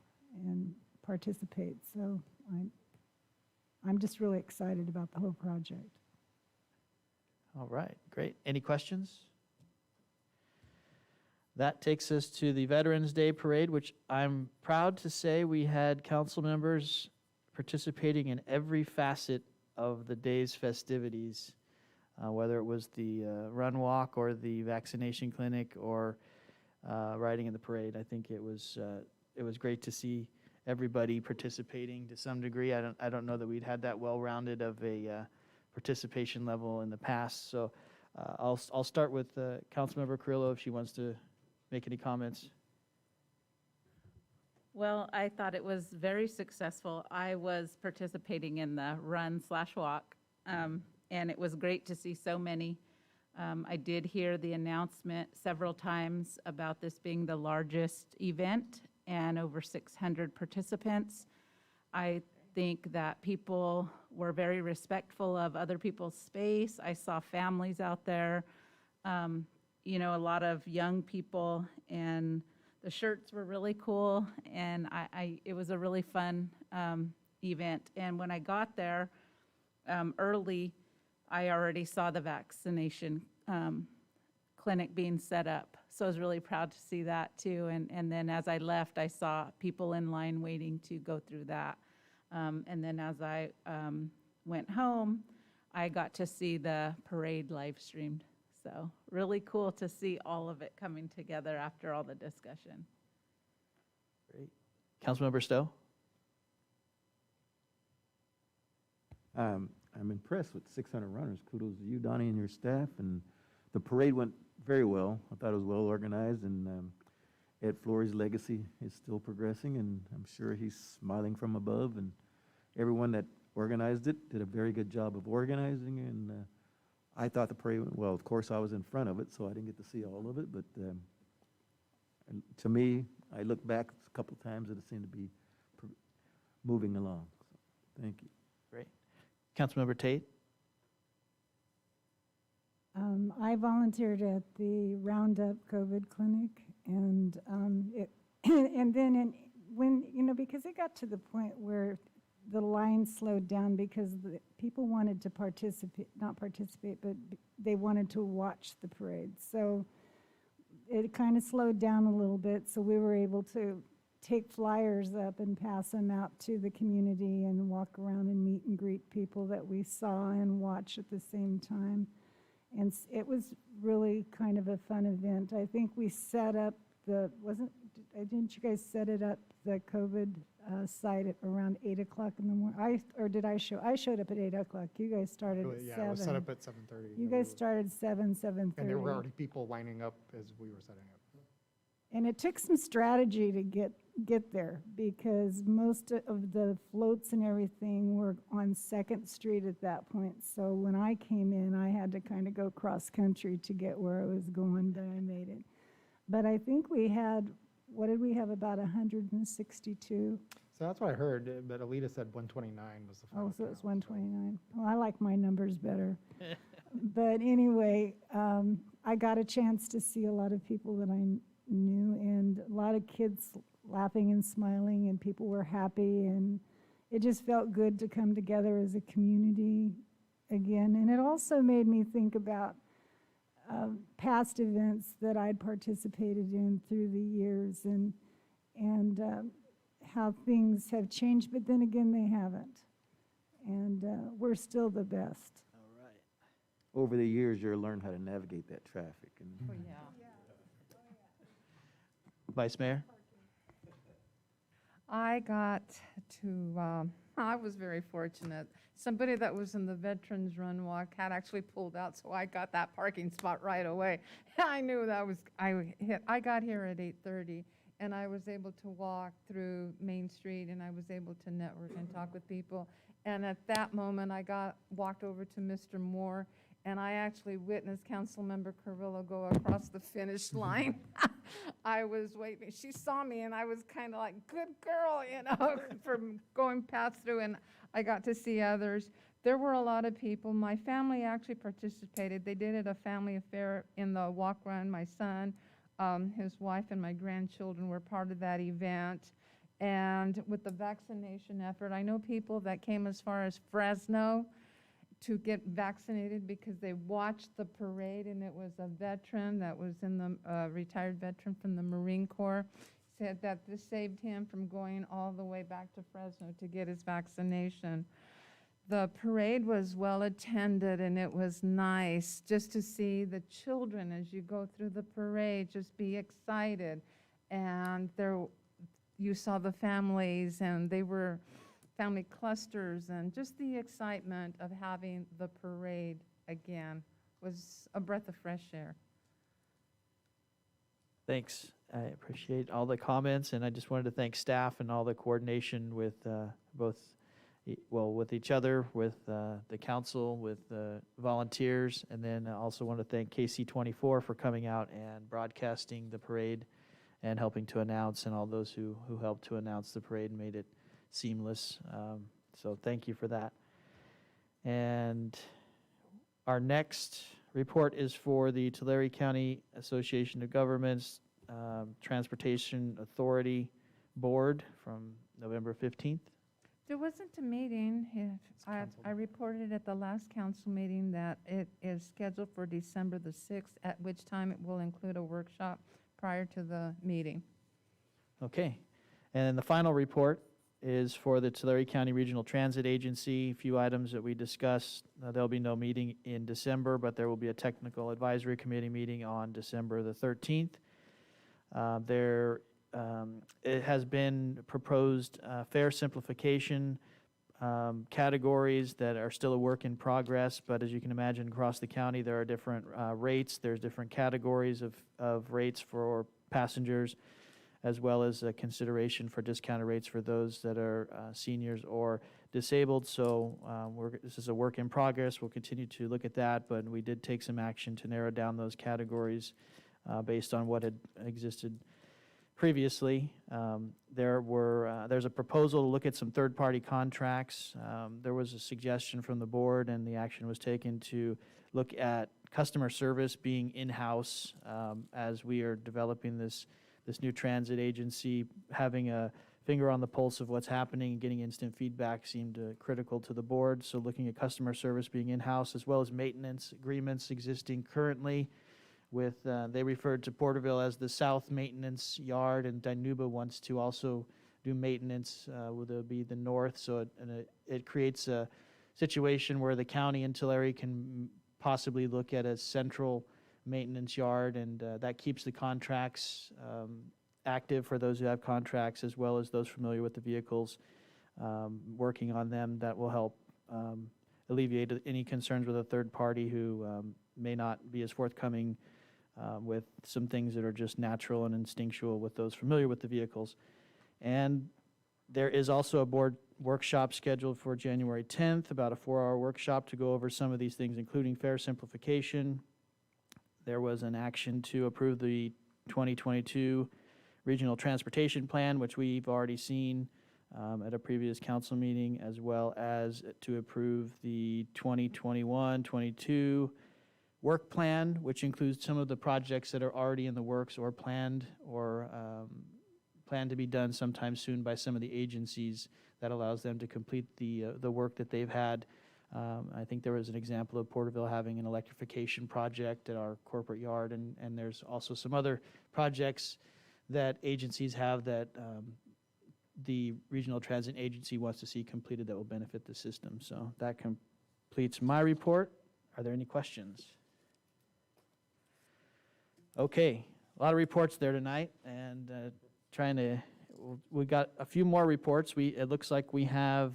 and participate. So I'm just really excited about the whole project. All right, great. Any questions? That takes us to the Veterans Day Parade, which I'm proud to say we had council members participating in every facet of the day's festivities, whether it was the run walk or the vaccination clinic or riding in the parade. I think it was great to see everybody participating to some degree. I don't know that we'd had that well-rounded of a participation level in the past. So I'll start with Councilmember Carrillo if she wants to make any comments. Well, I thought it was very successful. I was participating in the run/walk, and it was great to see so many. I did hear the announcement several times about this being the largest event and over 600 participants. I think that people were very respectful of other people's space. I saw families out there, a lot of young people, and the shirts were really cool, and it was a really fun event. And when I got there early, I already saw the vaccination clinic being set up. So I was really proud to see that too. And then as I left, I saw people in line waiting to go through that. And then as I went home, I got to see the parade live streamed. So really cool to see all of it coming together after all the discussion. Great. Councilmember Stowe? I'm impressed with 600 runners. Kudos to you, Donnie, and your staff. And the parade went very well. I thought it was well organized, and Ed Flory's legacy is still progressing, and I'm sure he's smiling from above. And everyone that organized it did a very good job of organizing and I thought the parade went well. Of course, I was in front of it, so I didn't get to see all of it, but and to me, I looked back a couple of times and it seemed to be moving along. So, thank you. Great. Councilmember Tate? I volunteered at the Roundup COVID clinic, and and then when, because it got to the point where the line slowed down because the people wanted to not participate, but they wanted to watch the parade. So it kind of slowed down a little bit, so we were able to take flyers up and pass them out to the community and walk around and meet and greet people that we saw and watch at the same time. And it was really kind of a fun event. I think we set up didn't you guys set it up, the COVID site at around 8 o'clock in the morning? I showed up at 8 o'clock. You guys started at 7. Yeah, it was set up at 7:30. You guys started 7:30. And there were already people lining up as we were setting up. And it took some strategy to get there, because most of the floats and everything were on 2nd Street at that point. So when I came in, I had to kind of go cross-country to get where I was going, but I made it. But I think we had, what did we have, about 162? So that's what I heard, but Alita said 129 was the final Oh, so it was count, 129. Well, I like my numbers better. But anyway, I got a chance to see a lot of people that I knew, and a lot of kids laughing and smiling, and people were happy, and it just felt good to come together as a community again. And it also made me think about past events that I'd participated in through the years, and how things have changed, but then again, they haven't. And we're still the best. All right. Over the years, you'll learn how to navigate that traffic. And Oh, yeah. Vice Mayor? I got to, I was very fortunate. Somebody that was in the Veterans Run Walk had actually pulled out, so I got that parking spot right away. I knew that was, I got here at 8:30, and I was able to walk through Main Street, and I was able to network and talk with people. And at that moment, I walked over to Mr. Moore, and I actually witnessed Councilmember Carrillo go across the finish line. I was waiting. She saw me, and I was kind of like, good girl, for going past through, and I got to see others. There were a lot of people. My family actually participated. They did it a family affair in the walk run. My son, his wife, and my grandchildren were part of that event. And with the vaccination effort, I know people that came as far as Fresno to get vaccinated because they watched the parade, and it was a veteran that was in the retired veteran from the Marine Corps, said that this saved him from going all the way back to Fresno to get his vaccination. The parade was well attended, and it was nice just to see the children as you go through the parade just be excited. And you saw the families, and they were family clusters, and just the excitement of having the parade again was a breath of fresh air. Thanks. I appreciate all the comments, and I just wanted to thank staff and all the coordination with with each other, with the council, with volunteers, and then I also want to thank KC24 for coming out and broadcasting the parade and helping to announce, and all those who helped to announce the parade and made it seamless. So thank you for that. And our next report is for the Tulare County Association of Governments Transportation Authority Board from November 15th. There wasn't a meeting. I reported at the last council meeting that it is scheduled for December the 6th, at which time it will include a workshop prior to the meeting. Okay. And then the final report is for the Tulare County Regional Transit Agency. A few items that we discussed. There'll be no meeting in December, but there will be a technical advisory committee meeting on December the 13th. It has been proposed fare simplification categories that are still a work in progress, but as you can imagine, across the county there are different rates. There's different categories of rates for passengers, as well as a consideration for discounted rates for those that are seniors or disabled, so this is a work in progress. We'll continue to look at that, but we did take some action to narrow down those categories based on what had existed previously. There's a proposal to look at some third-party contracts. There was a suggestion from the board, and the action was taken to look at customer service being in-house as we are developing this new transit agency. Having a finger on the pulse of what's happening and getting instant feedback seemed critical to the board. So looking at customer service being in-house, as well as maintenance agreements existing currently with, they referred to Porterville as the South Maintenance Yard, and Dinuba wants to also do maintenance, will be the north. So it creates a situation where the county and Tulare can possibly look at a central maintenance yard, and that keeps the contracts active for those who have contracts, as well as those familiar with the vehicles, working on them. That will help alleviate any concerns with a third party who may not be as forthcoming with some things that are just natural and instinctual with those familiar with the vehicles. And there is also a board workshop scheduled for January 10th, about a 4-hour workshop to go over some of these things, including fare simplification. There was an action to approve the 2022 Regional Transportation Plan, which we've already seen at a previous council meeting, as well as to approve the 2021-22 work plan, which includes some of the projects that are already in the works or planned to be done sometime soon by some of the agencies. That allows them to complete the work that they've had. I think there was an example of Porterville having an electrification project at our corporate yard, and there's also some other projects that agencies have that the Regional Transit Agency wants to see completed that will benefit the system. So that completes my report. Are there any questions? Okay, a lot of reports there tonight, and we got a few more reports. It looks like we have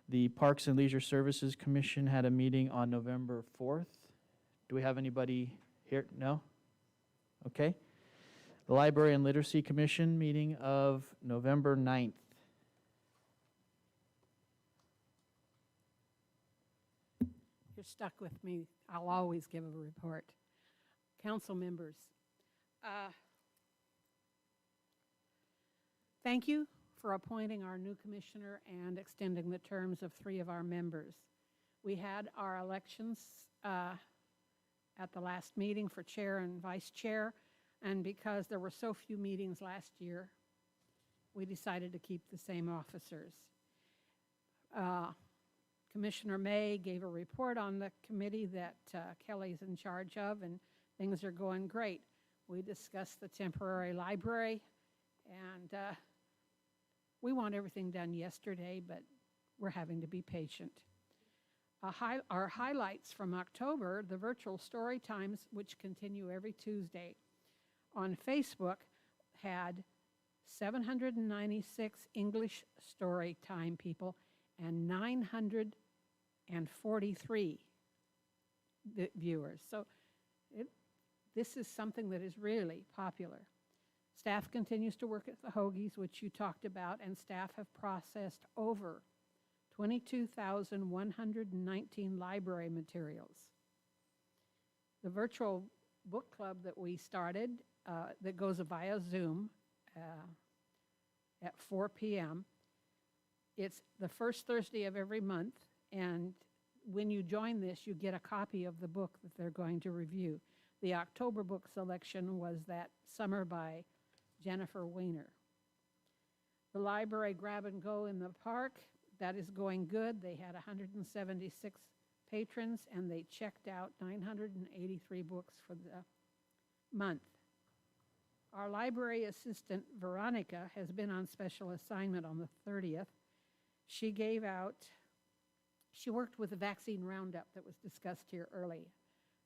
the Parks and Leisure Services Commission had a meeting on November 4th. Do we have anybody here? No? Okay. The Library and Literacy Commission meeting of November 9th. You're stuck with me. I'll always give a report. Council members, thank you for appointing our new commissioner and extending the terms of 3 of our members. We had our elections at the last meeting for chair and vice chair, and because there were so few meetings last year, we decided to keep the same officers. Commissioner May gave a report on the committee that Kelly's in charge of, and things are going great. We discussed the temporary library, and we want everything done yesterday, but we're having to be patient. Our highlights from October, the virtual story times, which continue every Tuesday on Facebook, had 796 English story time people and 943 viewers. So this is something that is really popular. Staff continues to work at the Hoagies, which you talked about, and staff have processed over 22,119 library materials. The virtual book club that we started that goes via Zoom at 4 p.m. It's the first Thursday of every month, and when you join this, you get a copy of the book that they're going to review. The October book selection was that Summer by Jennifer Weiner. The library grab and go in the park, that is going good. They had 176 patrons, and they checked out 983 books for the month. Our library assistant, Veronica, has been on special assignment on the 30th. She worked with the vaccine roundup that was discussed here early.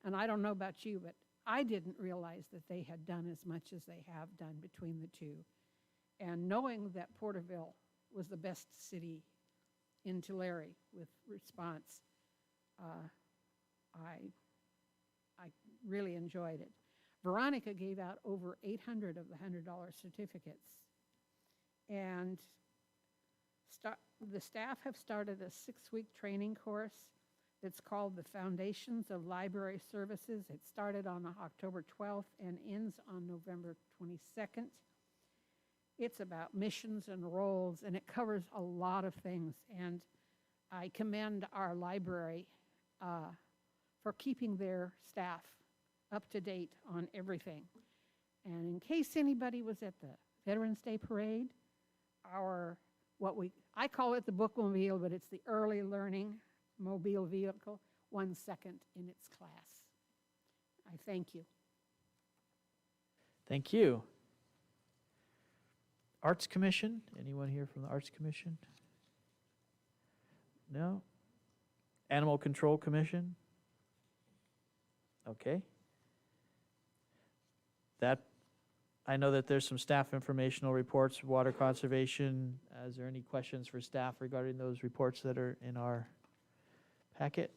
And I don't know about you, but I didn't realize that they had done as much as they have done between the two. And knowing that Porterville was the best city in Tulare with response, I really enjoyed it. Veronica gave out over 800 of the $100 certificates. And The staff have started a 6-week training course that's called the Foundations of Library Services. It started on October 12th and ends on November 22nd. It's about missions and roles, and it covers a lot of things. And I commend our library for keeping their staff up to date on everything. And in case anybody was at the Veterans Day Parade, I call it the bookmobile, but it's the early learning mobile vehicle, won second in its class. I thank you. Thank you. Arts Commission, anyone here from the Arts Commission? No? Animal Control Commission? Okay. I know that there's some staff informational reports, water conservation. Is there any questions for staff regarding those reports that are in our packet?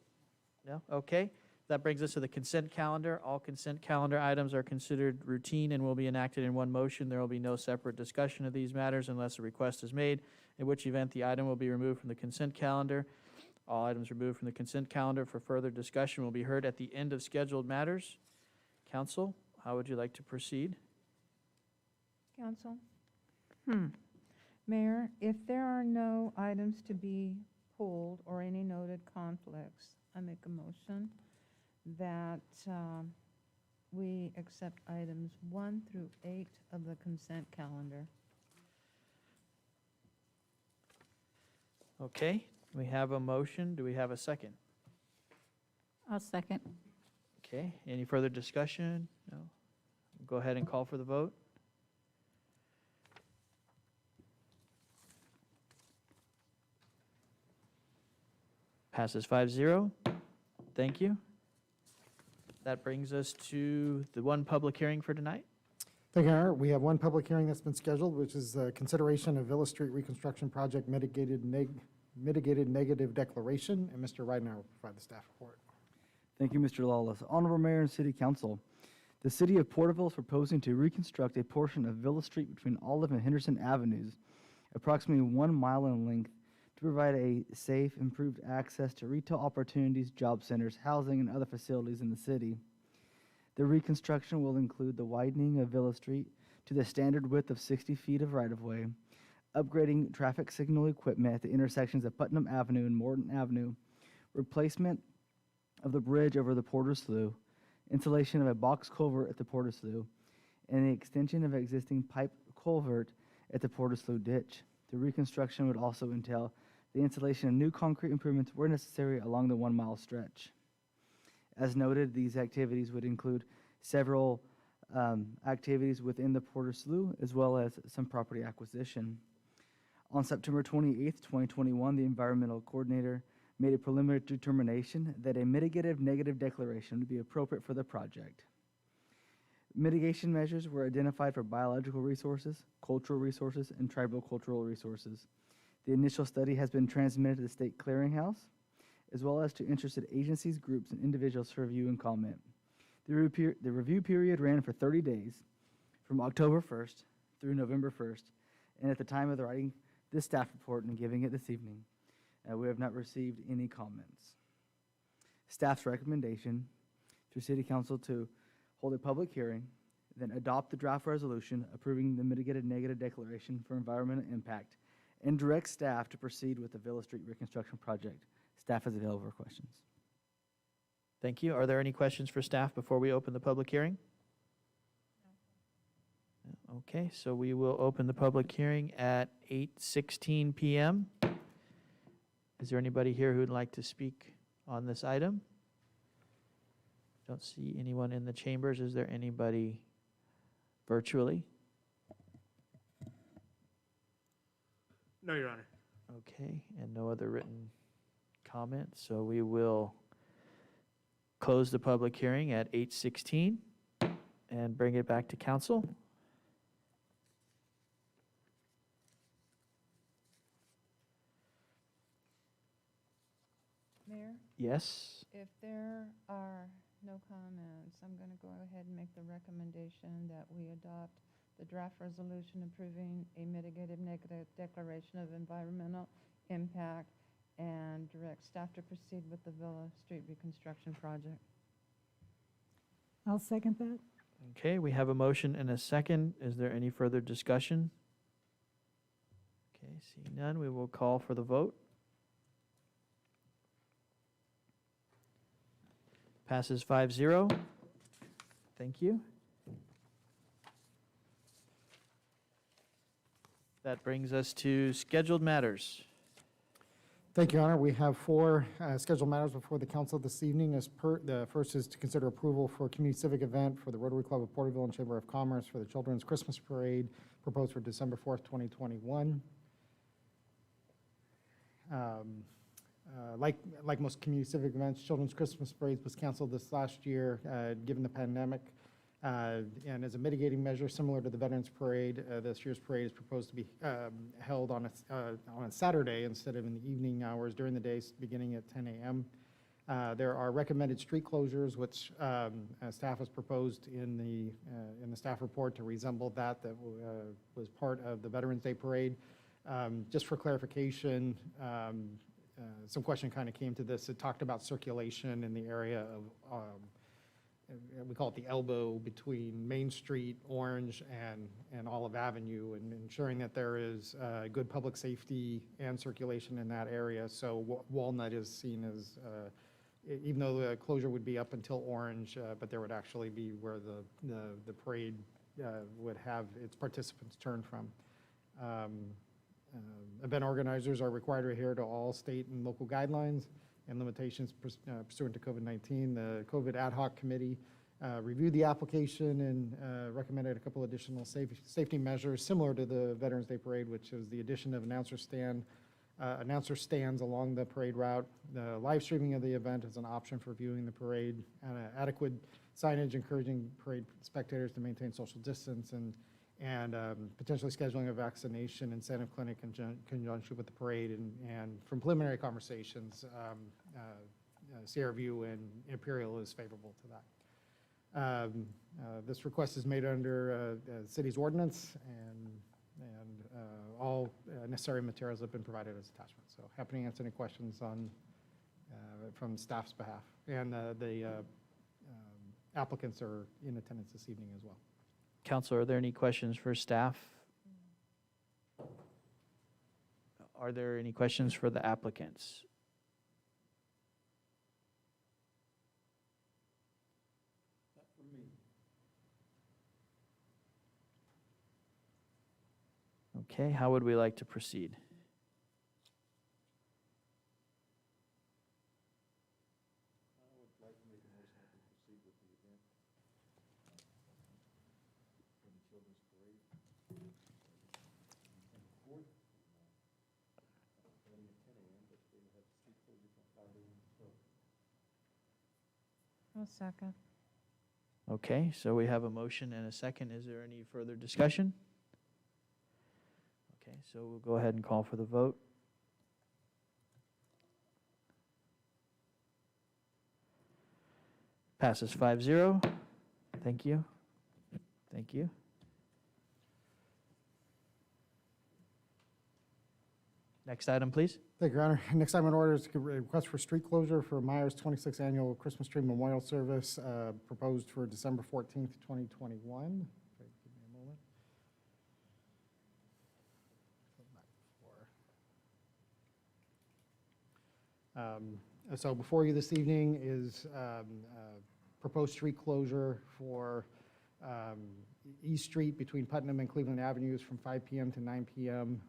No? Okay. That brings us to the consent calendar. All consent calendar items are considered routine and will be enacted in one motion. There will be no separate discussion of these matters unless a request is made, in which event the item will be removed from the consent calendar. All items removed from the consent calendar for further discussion will be heard at the end of scheduled matters. Council, how would you like to proceed? Council? Mayor, if there are no items to be pulled or any noted conflicts, I make a motion that we accept items 1 through 8 of the consent calendar. Okay, we have a motion. Do we have a second? I'll second. Okay, any further discussion? No? Go ahead and call for the vote. Passes 5-0. Thank you. That brings us to the one public hearing for tonight. Thank you, Mayor. We have one public hearing that's been scheduled, which is consideration of Villa Street Reconstruction Project mitigated negative declaration, and Mr. Ridenour will provide the staff report. Thank you, Mr. Lawless. Honorable Mayor and City Council, the City of Porterville is proposing to reconstruct a portion of Villa Street between Olive and Henderson Avenues, approximately 1 mile in length, to provide a safe, improved access to retail opportunities, job centers, housing, and other facilities in the city. The reconstruction will include the widening of Villa Street to the standard width of 60 feet of right-of-way, upgrading traffic signal equipment at the intersections of Putnam Avenue and Morton Avenue, replacement of the bridge over the Porter Slough, installation of a box culvert at the Porter Slough, and the extension of existing pipe culvert at the Porter Slough ditch. The reconstruction would also entail the installation of new concrete improvements where necessary along the 1 mile stretch. As noted, these activities would include several activities within the Porter Slough, as well as some property acquisition. On September 28th, 2021, the environmental coordinator made a preliminary determination that a mitigative negative declaration would be appropriate for the project. Mitigation measures were identified for biological resources, cultural resources, and tribal cultural resources. The initial study has been transmitted to the State Clearinghouse, as well as to interested agencies, groups, and individuals for review and comment. The review period ran for 30 days, from October 1st through November 1st, and at the time of the writing this staff report and giving it this evening, we have not received any comments. Staff's recommendation to City Council to hold a public hearing, then adopt the draft resolution approving the mitigated negative declaration for environmental impact, and direct staff to proceed with the Villa Street reconstruction project. Staff is available for questions. Thank you. Are there any questions for staff before we open the public hearing? No. Okay, so we will open the public hearing at 8:16 p.m. Is there anybody here who would like to speak on this item? Don't see anyone in the chambers. Is there anybody virtually? No, Your Honor. Okay, and no other written comments, so we will close the public hearing at 8:16 and bring it back to council. Mayor, Yes? if there are no comments, I'm going to go ahead and make the recommendation that we adopt the draft resolution approving a mitigated negative declaration of environmental impact and direct staff to proceed with the Villa Street reconstruction project. I'll second that. Okay, we have a motion and a second. Is there any further discussion? Okay, seeing none, we will call for the vote. Passes 5-0. Thank you. That brings us to scheduled matters. Thank you, Your Honor. We have four scheduled matters before the council this evening. The first is to consider approval for a community civic event for the Rotary Club of Porterville and Chamber of Commerce for the Children's Christmas Parade proposed for December 4th, 2021. Like most community civic events, Children's Christmas Parade was canceled this last year given the pandemic. And as a mitigating measure, similar to the Veterans Parade, this year's parade is proposed to be held on a Saturday instead of in the evening hours during the day, beginning at 10 a.m. There are recommended street closures, which staff has proposed in the staff report to resemble that was part of the Veterans Day Parade. Just for clarification, some question kind of came to this. It talked about circulation in the area of we call it the elbow between Main Street, Orange, and Olive Avenue, and ensuring that there is good public safety and circulation in that area. So Walnut is seen as, even though the closure would be up until Orange, but there would actually be where the parade would have its participants turn from. Event organizers are required to adhere to all state and local guidelines and limitations pursuant to COVID-19. The COVID ad hoc committee reviewed the application and recommended a couple additional safety measures similar to the Veterans Day Parade, which is the addition of announcer stands along the parade route. The live streaming of the event is an option for viewing the parade, and adequate signage encouraging parade spectators to maintain social distance, and potentially scheduling a vaccination incentive clinic in conjunction with the parade. And from preliminary conversations, Sierra View and Imperial is favorable to that. This request is made under the city's ordinance, and all necessary materials have been provided as attachments. So happy to answer any questions on from staff's behalf. And the applicants are in attendance this evening as well. Council, are there any questions for staff? Are there any questions for the applicants? Okay, how would we like to proceed? I'll second. Okay, so we have a motion and a second. Is there any further discussion? Okay, so we'll go ahead and call for the vote. Passes 5-0. Thank you. Thank you. Next item, please. Thank you, Your Honor. Next item on order is a request for street closure for Myers' 26th Annual Christmas Tree Memorial Service proposed for December 14th, 2021. Okay, give me a moment. So before you this evening is proposed street closure for East Street between Putnam and Cleveland Avenues from 5 p.m. to 9 p.m.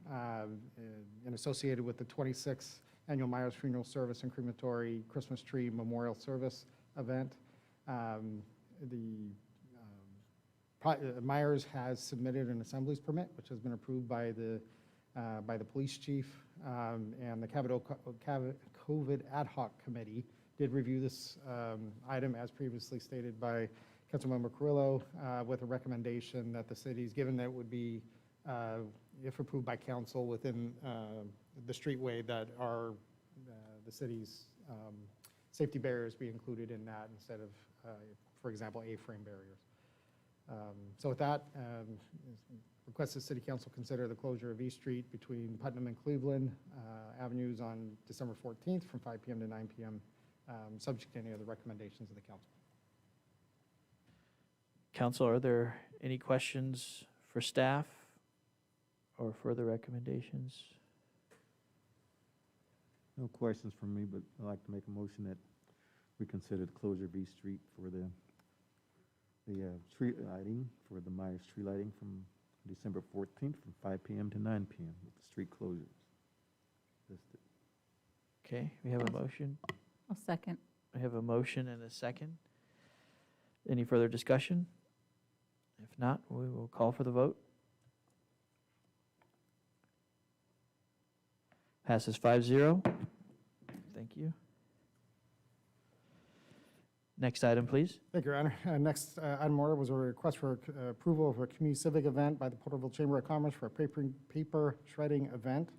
And associated with the 26th Annual Myers Funeral Service and Crematory Christmas Tree Memorial Service event. Myers has submitted an assemblies permit, which has been approved by the police chief, and the COVID ad hoc committee did review this item as previously stated by Councilmember Carrillo, with a recommendation that the cities, given that it would be, if approved by council within the streetway, that the city's safety barriers be included in that instead of, for example, A-frame barriers. So with that, request the City Council consider the closure of East Street between Putnam and Cleveland Avenues on December 14th from 5 p.m. to 9 p.m., subject to any other recommendations of the council. Council, are there any questions for staff or further recommendations? No questions from me, but I'd like to make a motion that we consider the closure of East Street for the tree lighting, for the Myers tree lighting from December 14th from 5 p.m. to 9 p.m. with the street closures listed. Okay, we have a motion. I'll second. We have a motion and a second. Any further discussion? If not, we will call for the vote. Passes 5-0. Thank you. Next item, please. Thank you, Your Honor. Next item order was a request for approval of a community civic event by the Porterville Chamber of Commerce for a paper shredding event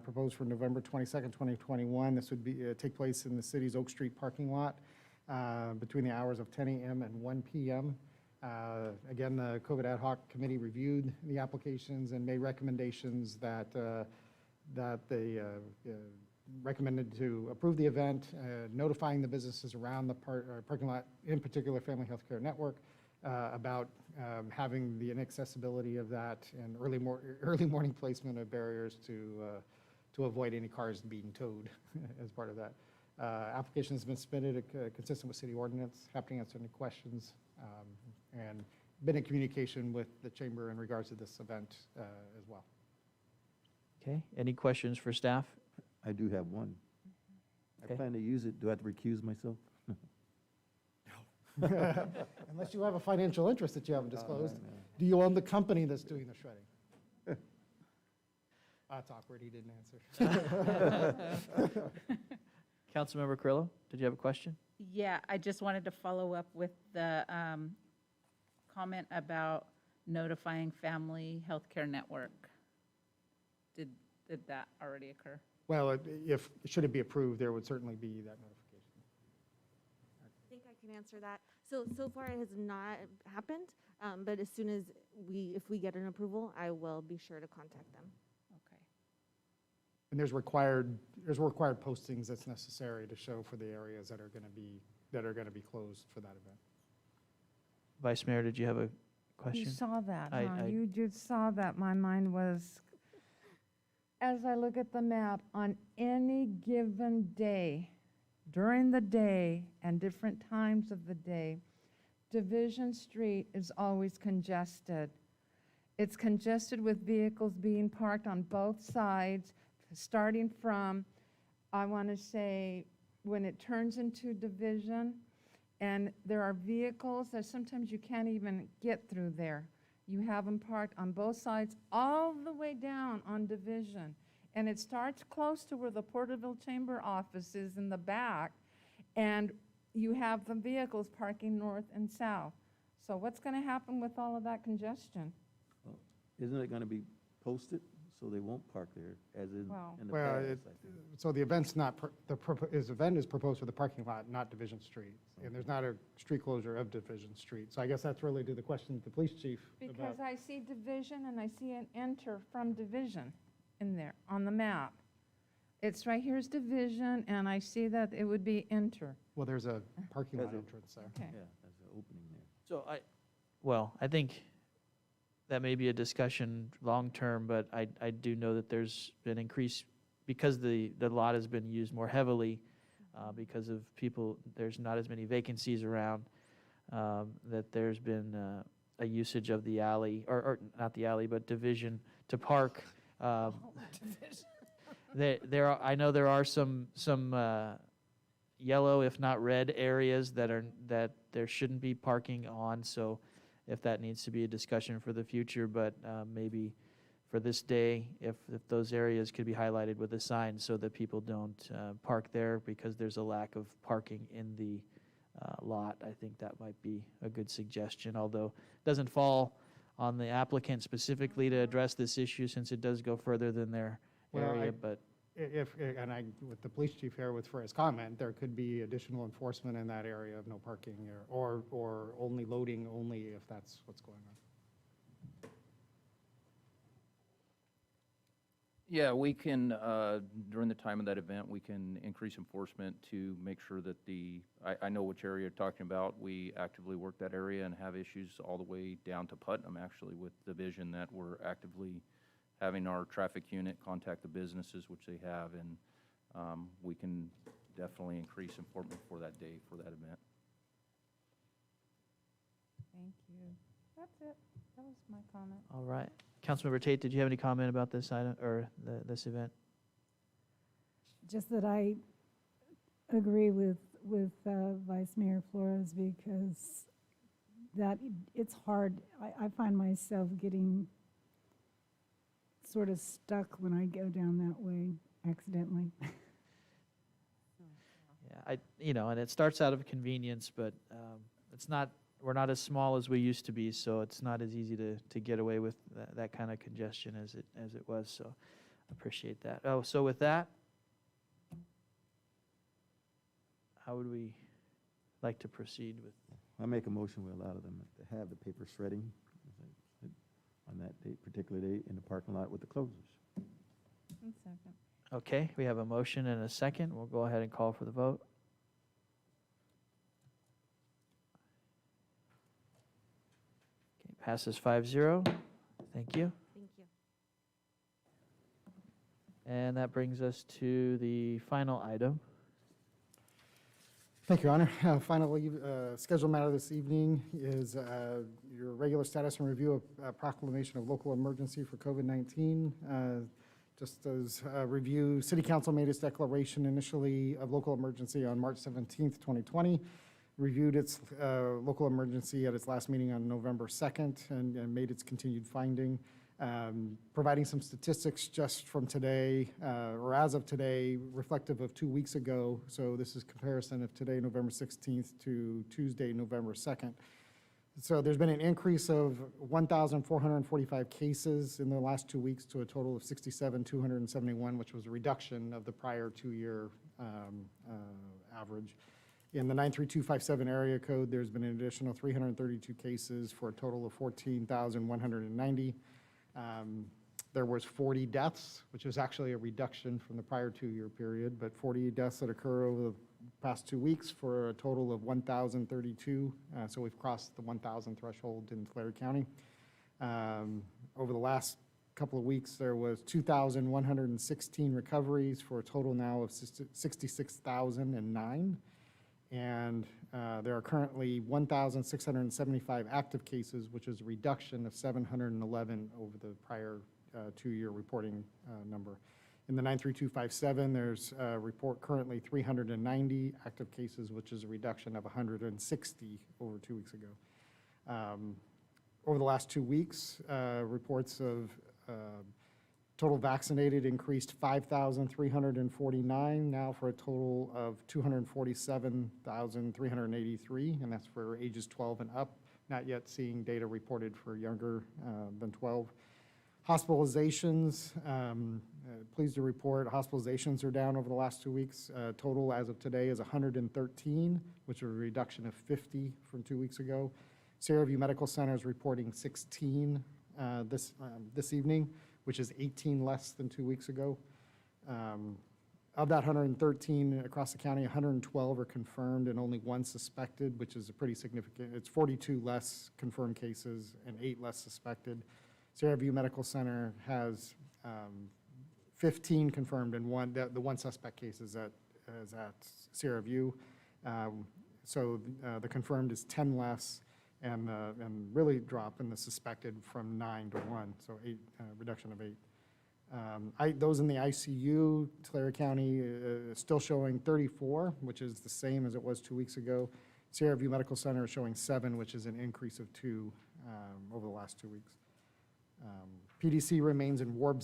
proposed for November 22nd, 2021. This would be take place in the city's Oak Street parking lot between the hours of 10 a.m. and 1 p.m. Again, the COVID ad hoc committee reviewed the applications and made recommendations that they recommended to approve the event, notifying the businesses around the parking lot, in particular Family Healthcare Network, about having the inaccessibility of that and early morning placement of barriers to avoid any cars being towed as part of that. Application has been submitted consistent with city ordinance. Happy to answer any questions, and been in communication with the chamber in regards to this event as well. Okay, any questions for staff? I do have one. Okay. I plan to use it. Do I have to recuse myself? Unless you have a financial interest that you haven't disclosed. No. Do you own the company that's doing the shredding? That's awkward, he didn't answer. Councilmember Carrillo, did you have a question? Yeah, I just wanted to follow up with the comment about notifying Family Healthcare Network. Did that already occur? Well, should it be approved, there would certainly be that notification. I think I can answer that. So far it has not happened, but as soon as if we get an approval, I will be sure to contact them. Okay. And there's required postings that's necessary to show for the areas that are going to be closed for that event. Vice Mayor, did you have a question? You saw that, I- huh? You just saw that. My mind was, as I look at the map, on any given day, during the day and different times of the day, Division Street is always congested. It's congested with vehicles being parked on both sides, starting from, I want to say, when it turns into Division, and there are vehicles that sometimes you can't even get through there. You have them parked on both sides, all the way down on Division. And it starts close to where the Porterville Chamber office is in the back, and you have the vehicles parking north and south. So what's going to happen with all of that congestion? Well, isn't it going to be posted so they won't park there as in the Well, past? I think? so the event's not, event is proposed for the parking lot, not Division Street. And there's not a street closure of Division Street. So I guess that's really to the question of the police chief about. Because I see Division and I see an enter from Division in there on the map. It's right here's Division, and I see that it would be enter. Well, there's a parking lot There's a- entrance there. Okay. Yeah, there's an opening there. So I think that may be a discussion long-term, but I do know that there's been increase because the lot has been used more heavily because of people, there's not as many vacancies around, that there's been a usage of the alley, or not the alley, but Division to park. I know there are some yellow, if not red, areas that there shouldn't be parking on. So, if that needs to be a discussion for the future, but maybe for this day, if those areas could be highlighted with a sign so that people don't park there because there's a lack of parking in the lot, I think that might be a good suggestion. Although it doesn't fall on the applicant specifically to address this issue since it does go further than their area, but and with the police chief here for his comment, there could be additional enforcement in that area of no parking or only loading only if that's what's going on. Yeah, we can, during the time of that event, we can increase enforcement to make sure that I know which area you're talking about. We actively work that area and have issues all the way down to Putnam, actually, with the vision that we're actively having our traffic unit contact the businesses, which they have, and we can definitely increase enforcement for that day, for that event. Thank you. That's it. That was my comment. All right. Councilmember Tate, did you have any comment about this item or this event? Just that I agree with Vice Mayor Flores, because that it's hard. I find myself getting sort of stuck when I go down that way accidentally. Yeah, and it starts out of convenience, but we're not as small as we used to be, so it's not as easy to get away with that kind of congestion as it was, so I appreciate that. Oh, so with that, how would we like to proceed with? I make a motion, we allow them to have the paper shredding on that date, particular date, in the parking lot with the closers. Second. Okay, we have a motion and a second. We'll go ahead and call for the vote. Okay, passes 5-0. Thank you. Thank you. And that brings us to the final item. Thank you, Your Honor. Final scheduled matter this evening is your regular status and review of proclamation of local emergency for COVID-19. Just as a review, City Council made its declaration initially of local emergency on March 17th, 2020, reviewed its local emergency at its last meeting on November 2nd, and made its continued finding. Providing some statistics just from today, or as of today, reflective of 2 weeks ago. So this is comparison of today, November 16th, to Tuesday, November 2nd. So there's been an increase of 1,445 cases in the last 2 weeks to a total of 67,271, which was a reduction of the prior 2-year average. In the 93257 area code, there's been an additional 332 cases for a total of 14,190. There was 40 deaths, which was actually a reduction from the prior 2-year period, but 40 deaths that occur over the past 2 weeks for a total of 1,032. So we've crossed the 1,000 threshold in Tulare County. Over the last couple of weeks, there was 2,116 recoveries for a total now of 66,009. And there are currently 1,675 active cases, which is a reduction of 711 over the prior 2-year reporting number. In the 93257, there's a report currently 390 active cases, which is a reduction of 160 over 2 weeks ago. Over the last 2 weeks, reports of total vaccinated increased 5,349 now for a total of 247,383, and that's for ages 12 and up. Not yet seeing data reported for younger than 12. Hospitalizations, pleased to report hospitalizations are down over the last 2 weeks. Total as of today is 113, which is a reduction of 50 from 2 weeks ago. Sierra View Medical Center is reporting 16 this evening, which is 18 less than 2 weeks ago. Of that 113 across the county, 112 are confirmed and only 1 suspected, which is a pretty significant. It's 42 less confirmed cases and 8 less suspected. Sierra View Medical Center has 15 confirmed and the one suspect case is at Sierra View. So the confirmed is 10 less, and really drop in the suspected from 9 to 1, so 8, reduction of 8. Those in the ICU, Tulare County is still showing 34, which is the same as it was 2 weeks ago. Sierra View Medical Center is showing 7, which is an increase of 2 over the last 2 weeks. PDC remains in warm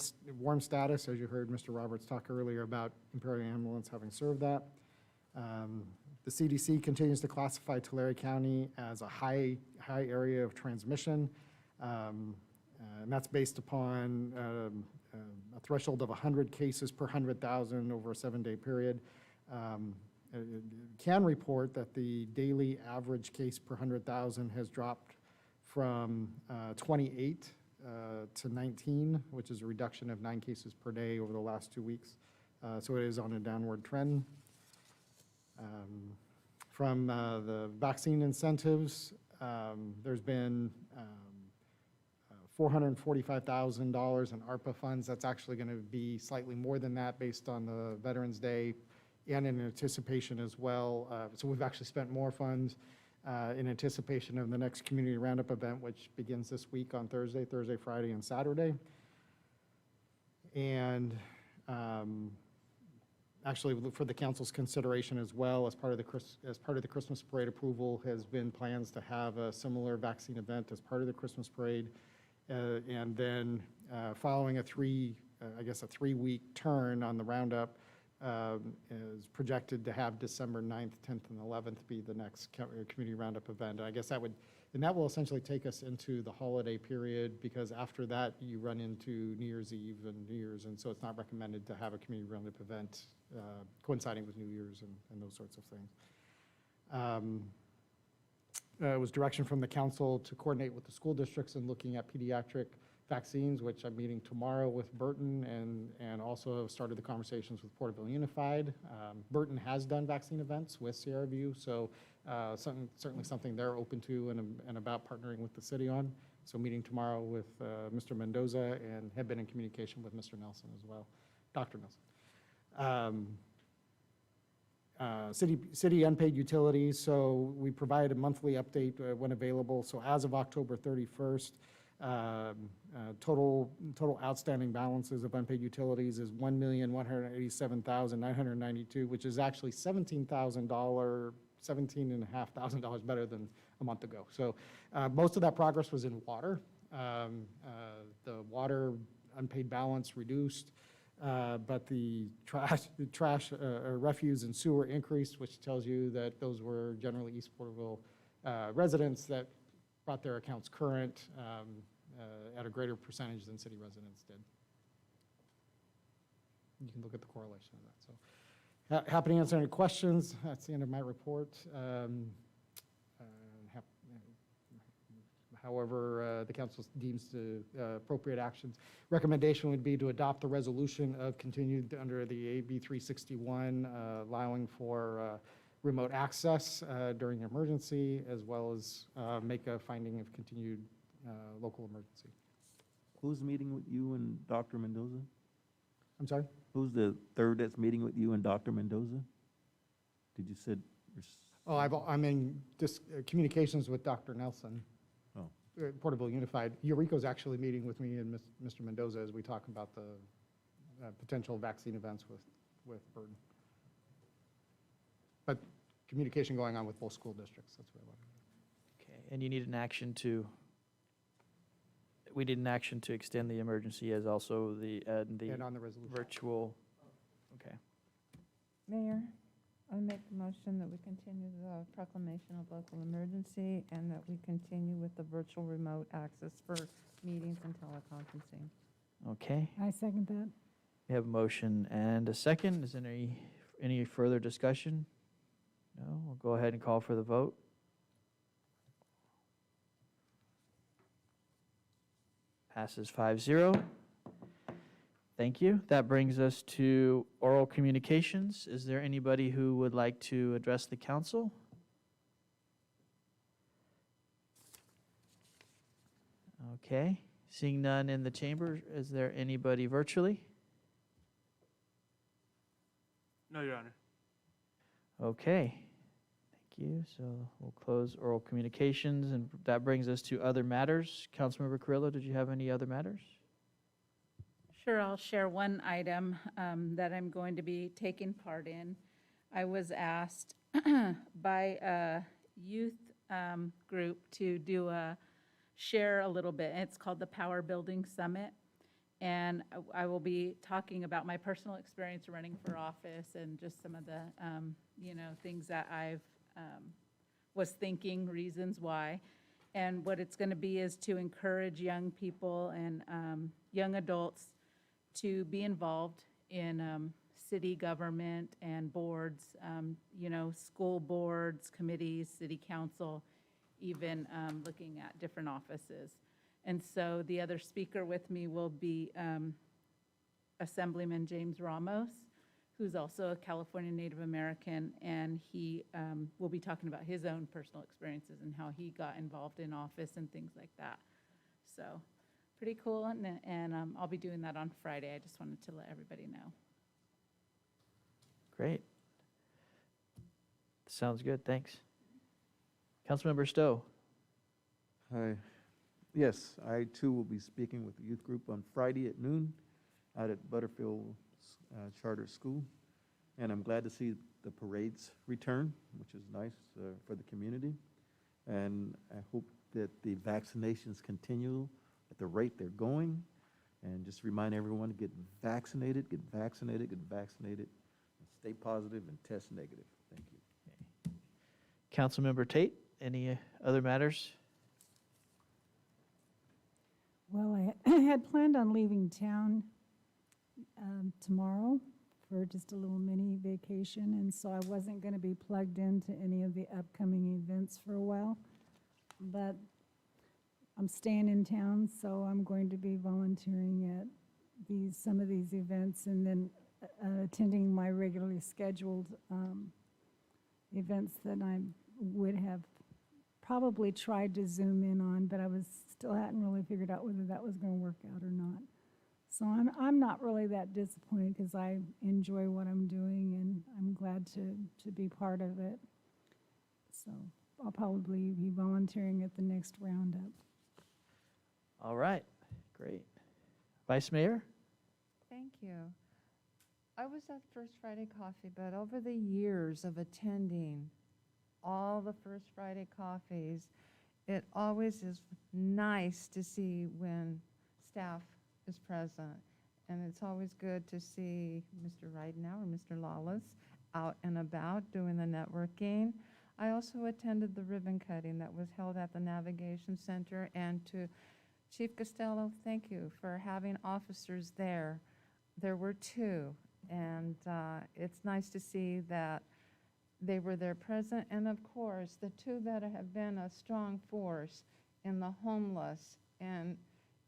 status, as you heard Mr. Roberts talk earlier about Imperial Ambulance having served that. The CDC continues to classify Tulare County as a high area of transmission. And that's based upon a threshold of 100 cases per 100,000 over a 7-day period. Can report that the daily average case per 100,000 has dropped from 28 to 19, which is a reduction of 9 cases per day over the last 2 weeks. So it is on a downward trend. From the vaccine incentives, there's been $445,000 in ARPA funds. That's actually going to be slightly more than that based on the Veterans Day and in anticipation as well. So we've actually spent more funds in anticipation of the next Community Roundup event, which begins this week on Thursday, Friday, and Saturday. And actually, for the council's consideration as well, as part of the Christmas parade approval, has been plans to have a similar vaccine event as part of the Christmas parade. And then following a 3-week turn on the roundup, is projected to have December 9th, 10th, and 11th be the next community roundup event. And I guess that will essentially take us into the holiday period, because after that you run into New Year's Eve and New Year's, and so it's not recommended to have a community roundup event coinciding with New Year's and those sorts of things. It was direction from the council to coordinate with the school districts in looking at pediatric vaccines, which I'm meeting tomorrow with Burton, and also have started the conversations with Porterville Unified. Burton has done vaccine events with Sierra View, so certainly something they're open to and about partnering with the city on. So meeting tomorrow with Mr. Mendoza, and have been in communication with Mr. Nelson as well, Dr. Nelson. City unpaid utilities, so we provide a monthly update when available. So as of October 31st, total outstanding balances of unpaid utilities is $1,187,992, which is actually $17,500 better than a month ago. So most of that progress was in water. The water unpaid balance reduced, but the trash, refuse, and sewer increased, which tells you that those were generally East Porterville residents that brought their accounts current at a greater percentage than city residents did. You can look at the correlation of that. So happy to answer any questions. That's the end of my report. However, the council deems to appropriate actions. Recommendation would be to adopt the resolution of continued under the AB 361, allowing for remote access during an emergency, as well as make a finding of continued local emergency. Who's meeting with you and Dr. Mendoza? I'm sorry? Who's the third that's meeting with you and Dr. Mendoza? Did you said? Oh, I'm in communications with Dr. Nelson. Oh. Porterville Unified. Eureka's actually meeting with me and Mr. Mendoza as we talk about the potential vaccine events with Burton. But communication going on with both school districts. That's what I want to do. Okay, and you need an action to, we need an action to extend the emergency as also And on the resolution. virtual, okay. Mayor, I make the motion that we continue the proclamation of local emergency and that we continue with the virtual remote access for meetings and teleconferencing. Okay, I second that. we have a motion and a second. Is there any further discussion? No, we'll go ahead and call for the vote. Passes 5-0. Thank you. That brings us to oral communications. Is there anybody who would like to address the council? Okay, seeing none in the chamber, is there anybody virtually? No, Your Honor. Okay, thank you. So we'll close oral communications, and that brings us to other matters. Councilmember Carrillo, did you have any other matters? Sure, I'll share one item that I'm going to be taking part in. I was asked by a youth group to share a little bit. It's called the Power Building Summit. And I will be talking about my personal experience running for office and just some of the, things that I've was thinking, reasons why. And what it's going to be is to encourage young people and young adults to be involved in city government and boards, school boards, committees, city council, even looking at different offices. And so the other speaker with me will be Assemblyman James Ramos, who's also a California Native American, and he will be talking about his own personal experiences and how he got involved in office and things like that. So pretty cool, and I'll be doing that on Friday. I just wanted to let everybody know. Great. Sounds good, thanks. Councilmember Stowe. Hi. Yes, I too will be speaking with the youth group on Friday at noon out at Butterfield Charter School. And I'm glad to see the parades return, which is nice for the community. And I hope that the vaccinations continue at the rate they're going. And just remind everyone to get vaccinated, get vaccinated, get vaccinated, and stay positive and test negative. Thank you. Councilmember Tate, any other matters? Well, I had planned on leaving town tomorrow for just a little mini vacation, and so I wasn't going to be plugged into any of the upcoming events for a while. But I'm staying in town, so I'm going to be volunteering at some of these events, and then attending my regularly scheduled events that I would have probably tried to Zoom in on, but I still hadn't really figured out whether that was going to work out or not. So I'm not really that disappointed because I enjoy what I'm doing, and I'm glad to be part of it. So I'll probably be volunteering at the next roundup. All right, great. Vice Mayor? Thank you. I was at First Friday Coffee, but over the years of attending all the First Friday Coffees, it always is nice to see when staff is present. And it's always good to see Mr. Ridenhour or Mr. Lawless out and about doing the networking. I also attended the ribbon cutting that was held at the Navigation Center. And to Chief Costello, thank you for having officers there. There were 2, and it's nice to see that they were there present. And of course, the 2 that have been a strong force in the homeless and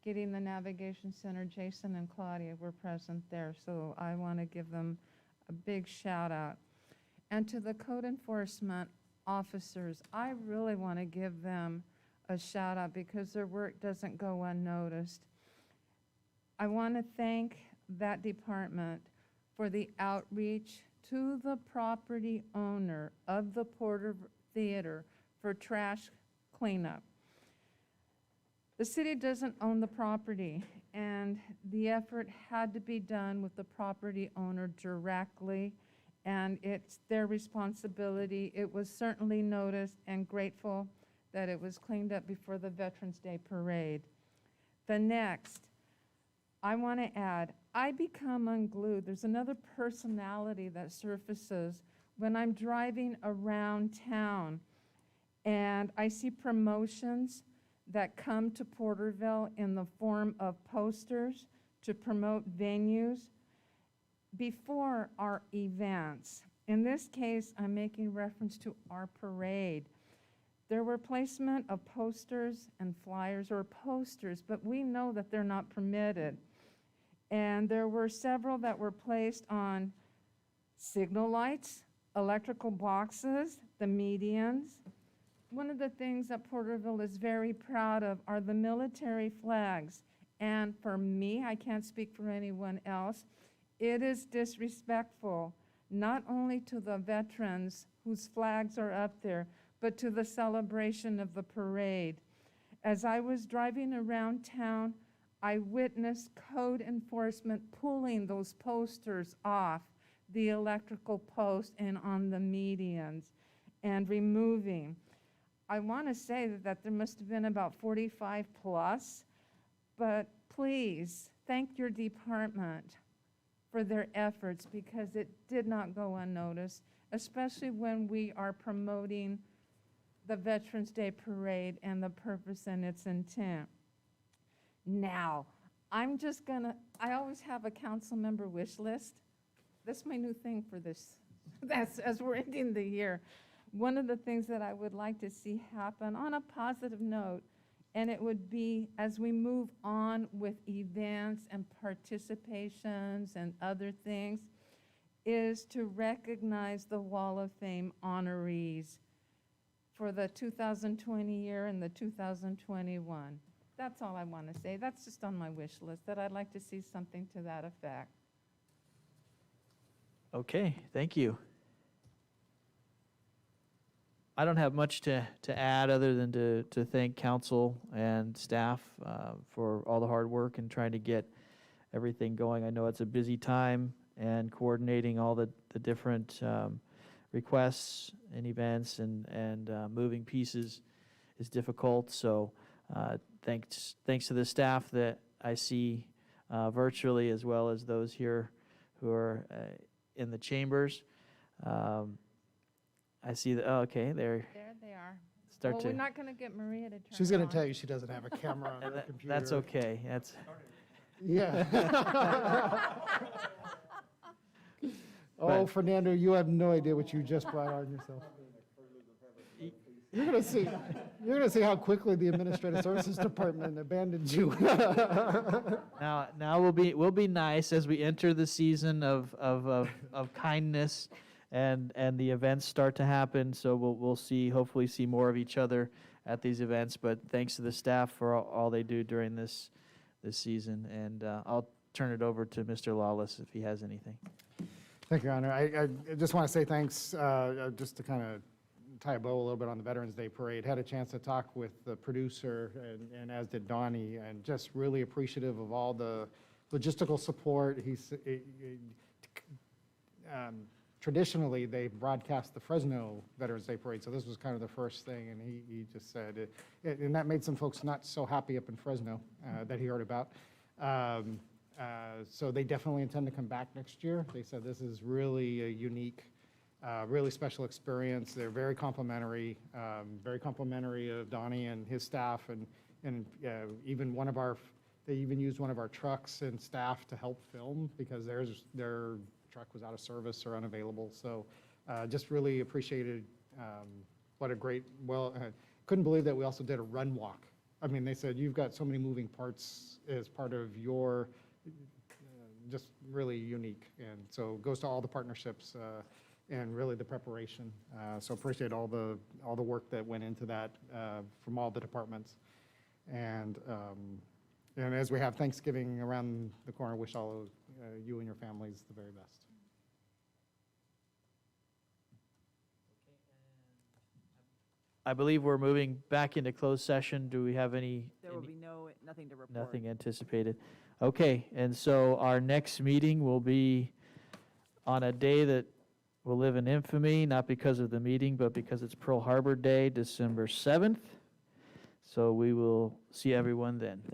getting the Navigation Center, Jason and Claudia, were present there. So I want to give them a big shout out. And to the code enforcement officers, I really want to give them a shout out because their work doesn't go unnoticed. I want to thank that department for the outreach to the property owner of the Porterville Theater for trash cleanup. The city doesn't own the property, and the effort had to be done with the property owner directly, and it's their responsibility. It was certainly noticed and grateful that it was cleaned up before the Veterans Day Parade. The next, I want to add, I become unglued. There's another personality that surfaces when I'm driving around town and I see promotions that come to Porterville in the form of posters to promote venues before our events. In this case, I'm making reference to our parade. There were placement of posters and flyers, or posters, but we know that they're not permitted. And there were several that were placed on signal lights, electrical boxes, the medians. One of the things that Porterville is very proud of are the military flags. And for me, I can't speak for anyone else, it is disrespectful, not only to the veterans whose flags are up there, but to the celebration of the parade. As I was driving around town, I witnessed code enforcement pulling those posters off the electrical post and on the medians and removing. I want to say that there must have been about 45 plus, but please thank your department for their efforts because it did not go unnoticed, especially when we are promoting the Veterans Day Parade and the purpose and its intent. Now, I'm just gonna, I always have a council member wish list. That's my new thing for this, that's, as we're ending the year. One of the things that I would like to see happen on a positive note, and it would be as we move on with events and participations and other things, is to recognize the Wall of Fame honorees for the 2020 year and the 2021. That's all I want to say. That's just on my wish list, that I'd like to see something to that effect. Okay, thank you. I don't have much to add other than to thank council and staff for all the hard work and trying to get everything going. I know it's a busy time, and coordinating all the different requests and events and moving pieces is difficult. So thanks to the staff that I see virtually, as well as those here who are in the chambers. I see that, oh, okay, There they are. Well, we're not going to get Maria to turn She's it going on. to tell you she doesn't have a camera on her computer. That's okay. That's Yeah. Oh, But- Fernando, you have no idea what you just brought on yourself. You're gonna see how quickly the Administrative Services Department abandoned you. Now we'll be nice as we enter the season of kindness, and the events start to happen. So we'll hopefully see more of each other at these events. But thanks to the staff for all they do during this season, and I'll turn it over to Mr. Lawless if he has anything. Thank you, Your Honor. I just want to say thanks, just to kind of tie a bow a little bit on the Veterans Day Parade. Had a chance to talk with the producer, and as did Donnie, and just really appreciative of all the logistical support. Traditionally, they broadcast the Fresno Veterans Day Parade, so this was kind of the first thing, and he just said, and that made some folks not so happy up in Fresno that he heard about. So they definitely intend to come back next year. They said this is really a unique, really special experience. They're very complimentary of Donnie and his staff, and even they even used one of our trucks and staff to help film because their truck was out of service or unavailable. So just really appreciated what a great, couldn't believe that we also did a run walk. I mean, they said, you've got so many moving parts as part of your, just really unique. And so it goes to all the partnerships and really the preparation. So appreciate all the work that went into that from all the departments. And as we have Thanksgiving around the corner, wish all of you and your families the very best. I believe we're moving back into closed session. Do we have any? There will be nothing to report. Nothing anticipated. Okay, and so our next meeting will be on a day that will live in infamy, not because of the meeting, but because it's Pearl Harbor Day, December 7th. So we will see everyone then. Thank you.